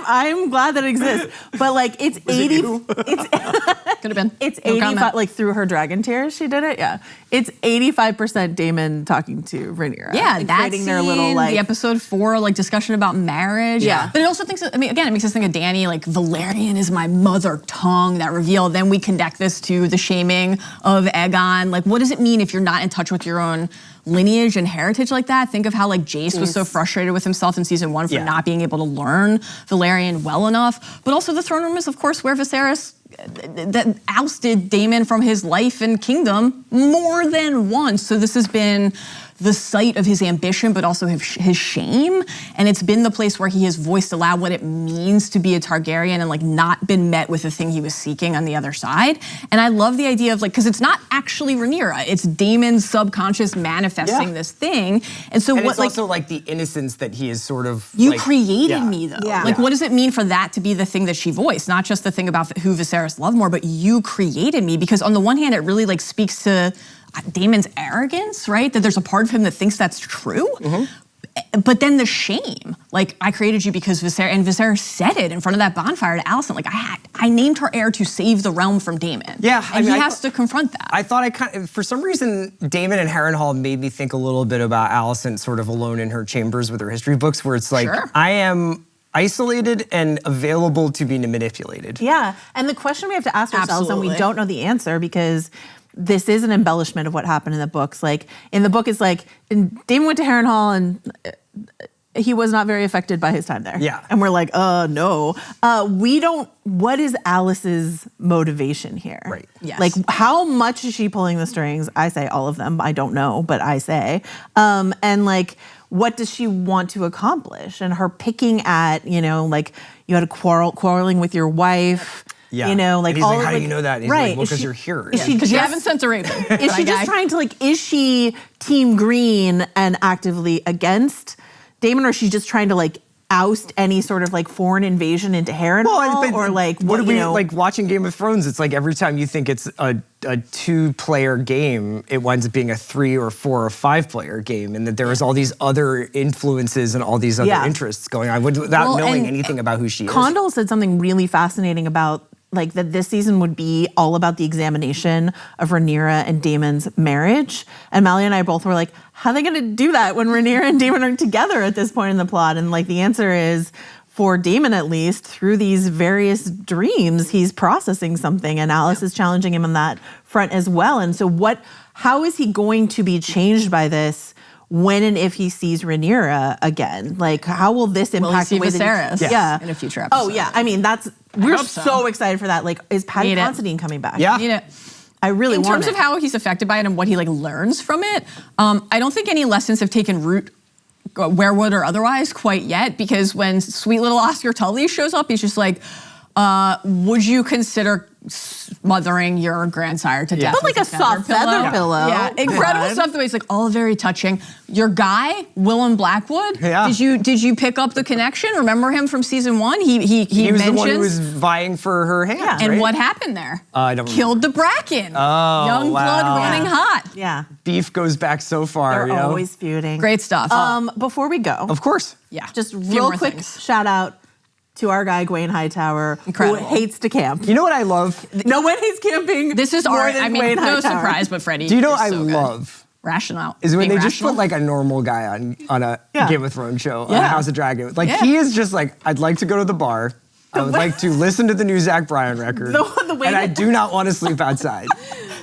I'm glad that it exists. But like it's 80. Could have been. It's No 85, comment. like through her dragon tears, she did it. Yeah, it's 85% Damon talking to Rhaenyra. Yeah, and that creating scene, their little like the episode 4 like discussion about marriage. Yeah. But it also thinks, I mean, again, it makes us think of Dany, like Valerian is my mother tongue, that reveal. Then we connect this to the shaming of Aegon. Like, what does it mean if you're not in touch with your own lineage and heritage like that? Think of how like Jace was so frustrated with himself in season 1 for Yeah. not being able to learn Valerian well enough. But also the throne room is, of course, where Viserys that ousted Daemon from his life and kingdom more than once. So this has been the site of his ambition, but also his shame. And it's been the place where he has voiced aloud what it means to be a Targaryen and like not been met with the thing he was seeking on the other side. And I love the idea of like, because it's not actually Rhaenyra, it's Daemon's subconscious manifesting this thing. And so And what it's like also like the innocence that he is sort of you like, created yeah. me though. Yeah. Like what does it mean for that to be the thing that she voiced? Not just the thing about who Viserys loved more, but you created me. Because on the one hand, it really like speaks to Daemon's arrogance, right? That there's a part of him that thinks that's true. But then the shame, like I created you because Viserys said it in front of that bonfire to Alicent. Like I named her heir to save the realm from Daemon. Yeah, and he has to confront that. I thought for some reason, Daemon and Harrenhal made me think a little bit about Alicent sort of alone in her chambers with her history books, where it's like, Sure. I am isolated and available to be manipulated. Yeah, and the question we have to ask ourselves, and we Absolutely. don't know the answer because this is an embellishment of what happened in the books. Like in the book, it's like and Daemon went to Harrenhal and he was not very affected by his time there. Yeah. and we're like, no, we don't. What is Alice's motivation here? Right. Yes. Like how much is she pulling the strings? I say all of them. I don't know, but I say, and like. What does she want to accomplish? And her picking at, like you had a quarreling with your wife. Yeah. Like and he's all like, of, how do you know that? And he's right? like, well, Is because she- you're here. Is she Because you just- haven't sent a raven. Is she my just guy. trying to like? Is she team green and actively against Daemon, or is she just trying to like oust any sort of like foreign invasion into Harrenhal, but or like what do we know? like watching Game of Thrones? It's like every time you think it's a 2-player game, it winds up being a 3 or 4 or 5-player game, and that there is all these other influences and all these other Yeah. interests going on without Well, knowing and anything about who she is. Condell said something really fascinating about like that this season would be all about the examination of Rhaenyra and Daemon's marriage. And Mally and I both were like, how are they going to do that when Rhaenyra and Daemon are together at this point in the plot? And like the answer is, for Daemon at least, through these various dreams, he's processing something, and Alice is challenging him on that front as well. And so how is he going to be changed by this when and if he sees Rhaenyra again? Like, how will this impact Will he see the way that Viserys yeah. in a future Oh episode? yeah, I mean we're hope so. so. excited for that. Like, is Patty Need it. Considine coming back? Yeah. You know, I really in want terms it. of how he's affected by it and what he like learns from it, I don't think any lessons have taken root, werewood or otherwise, quite yet. Because when sweet little Oscar Tully shows up, he's just like, would you consider smothering your grandsire to death? But like with a soft feather pillow. Yeah, incredible God. stuff. The way it's like all very touching. Your guy, Willem Blackwood. Yeah. Did you pick up the connection? Remember him from season 1? He he was mentions. the one who was vying for her hand. And right? what happened there? I don't Killed the Bracken. Oh, Young blood wow. running hot. Yeah, Beef goes back so far. they're you know? always feuding. Great stuff. Before we go, Of course. yeah. just Few real more quick things. shout out to our guy Gwaine Hightower, Incredible. who hates to camp. You know what I love? No one hates camping. This is more our. than I mean, Gwaine no Hightower. surprise, but Freddie. Do you know is what I so good. love? Rational Is when being they just rational. put like a normal guy on a Yeah. Game of Thrones show, on Yeah. House of Dragon. Like Yeah. he is just like, I'd like to go to the bar. I would like to listen to the new Zach Bryan record. The way and I that- do not want to sleep outside.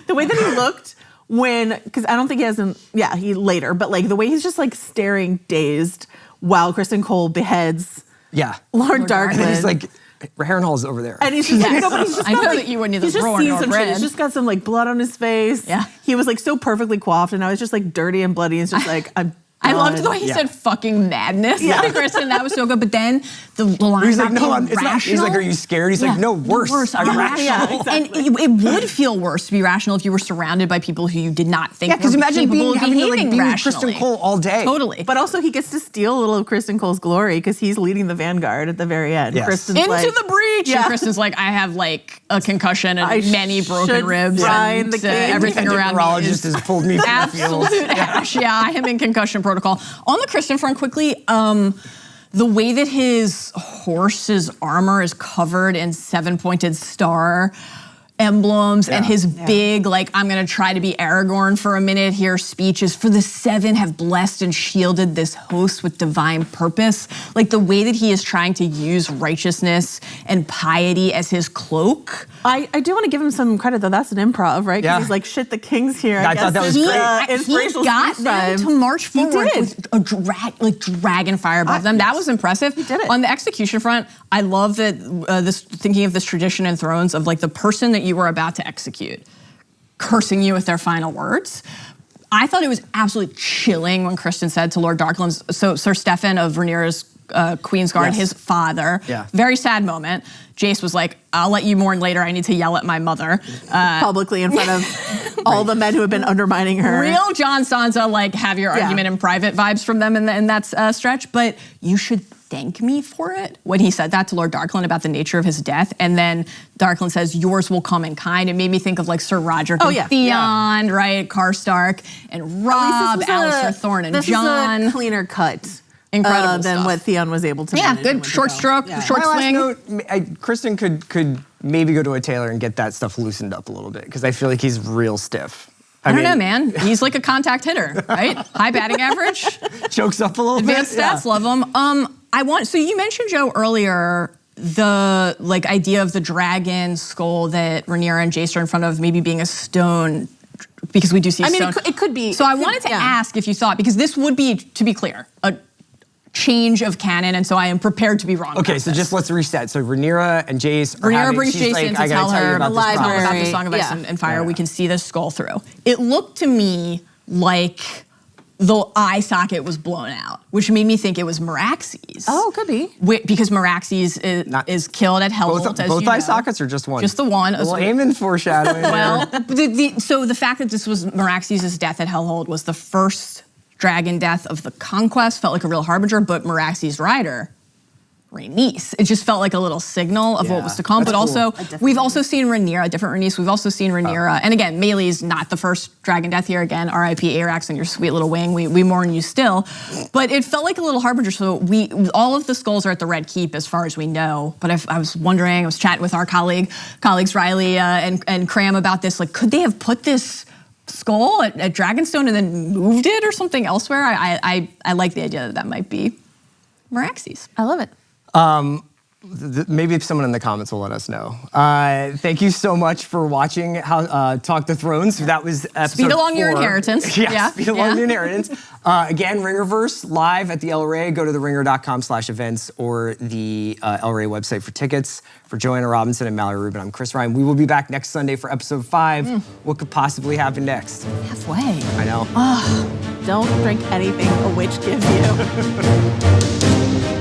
The way that he looked when, because I don't think he hasn't, he later, but like the way he's just like staring dazed while Kristen Cole beheads Yeah. Lord And he's Darkland. like, Harrenhal's over there. And he's just like, no, but he's just I got, know like, that you wouldn't he's either just roar seen nor some shit. bread. He's just got some like blood on his face. Yeah. He was like so perfectly coiffed, and now he's just like dirty and bloody. He's just like, I'm I loved done. the way he said fucking madness. Yeah. To Kristen, that was so good. But then the line He's like, about no, being it's not. He's like, rational. are you scared? He's like, no, worse. I'm rational. Yeah, exactly. And it would feel worse to be rational if you were surrounded by people who you did not think Yeah, because were imagine capable of having to like behaving be with rationally. Kristen Cole all day. Totally. But also, he gets to steal a little of Kristen Cole's glory because he's leading the vanguard at the very end. Yes. Kristen's Into like, the breach. Yeah. And Kristen's like, I have like a concussion and I many broken should ribs find and the king. everything The around me neurologist is has pulled me from the field. absolute ash. Yeah, I am in concussion protocol. On the Kristen front, quickly, the way that his horse's armor is covered in 7-pointed star emblems and his big, like, I'm gonna try to be Aragorn for a minute here speech is, for the 7 have blessed and shielded this host with divine purpose. Like the way that he is trying to use righteousness and piety as his cloak. I do want to give him some credit though. That's an improv, right? 'Cause Yeah. he's like, shit, the king's here. I thought that was He, great. He inspirational got speech them time. to march forward did. with a dragon fire above them. That was impressive. He did it. On the execution front, I love that thinking of this tradition in Thrones of like the person that you were about to execute, cursing you with their final words. I thought it was absolutely chilling when Kristen said to Lord Darkland, so Sir Stefan of Rhaenyra's Queensguard, Yes. his father. Yeah. Very sad moment. Jace was like, I'll let you mourn later. I need to yell at my mother. Publicly in front of all the men who have been undermining her. Real John Sansa, like, have your Yeah. argument in private vibes from them in that stretch, but you should thank me for it. When he said that to Lord Darkland about the nature of his death, and then Darkland says, yours will come in kind. It made me think of like Sir Roger and yeah. Theon, right? Karstark and Robb, Alistair Thorne and John. This is a cleaner cut. Incredible than stuff. what Theon was able to Yeah, manage good with the short belt. stroke, Yeah. short My last swing. note, Kristen could maybe go to a tailor and get that stuff loosened up a little bit because I feel like he's real stiff. I don't know, man. He's like a contact hitter, right? High batting average. Chokes up a little Advanced bit. stats, love them. So you mentioned, Joe, earlier the like idea of the dragon skull that Rhaenyra and Jace are in front of maybe being a stone, because we do see stone. it could be. So I wanted to ask if you thought, because this would be, to be clear, a change of canon, and so I am prepared to be wrong. Okay, about so this. just let's reset. So Rhaenyra and Jace are Rhaenyra having, brings she's Jace like, in I to gotta tell her about this library. problem. about the Song of Ice Yeah. and Fire. Yeah. We can see the skull through. It looked to me like the eye socket was blown out, which made me think it was Meraxes. Oh, could be. Because Meraxes is killed at Hellholt, as Both you know. eye sockets or just one? Just the one. Well, Aemon foreshadowing. Well, so the fact that this was Meraxes' death at Hellholt was the first dragon death of the conquest, felt like a real harbinger, but Meraxes' rider, Rhaenys. It just felt like a little signal of what was to come. that's But cool. also, we've also seen Rhaenyra, a different Rhaenys. We've also seen Rhaenyra, and again, Melee's not the first dragon death here. Again, R.I.P. Arax and your sweet little wing. We mourn you still. But it felt like a little harbinger. So all of the skulls are at the Red Keep, as far as we know. But I was wondering, I was chatting with our colleagues Riley and Cram about this. Like, could they have put this skull at Dragonstone and then moved it or something elsewhere? I like the idea that might be Meraxes. I love it. Maybe if someone in the comments will let us know. Thank you so much for watching Talk the Thrones. That was episode Speed along 4. your inheritance. Yeah, speed along your inheritance. Again, Ringerverse live at the El Rey. Go to theringer.com/events or the El Rey website for tickets. For Joanna Robinson and Mallory Rubin, I'm Chris Ryan. We will be back next Sunday for episode 5. What could possibly happen next? Halfway. I know. Don't drink anything a witch gives you.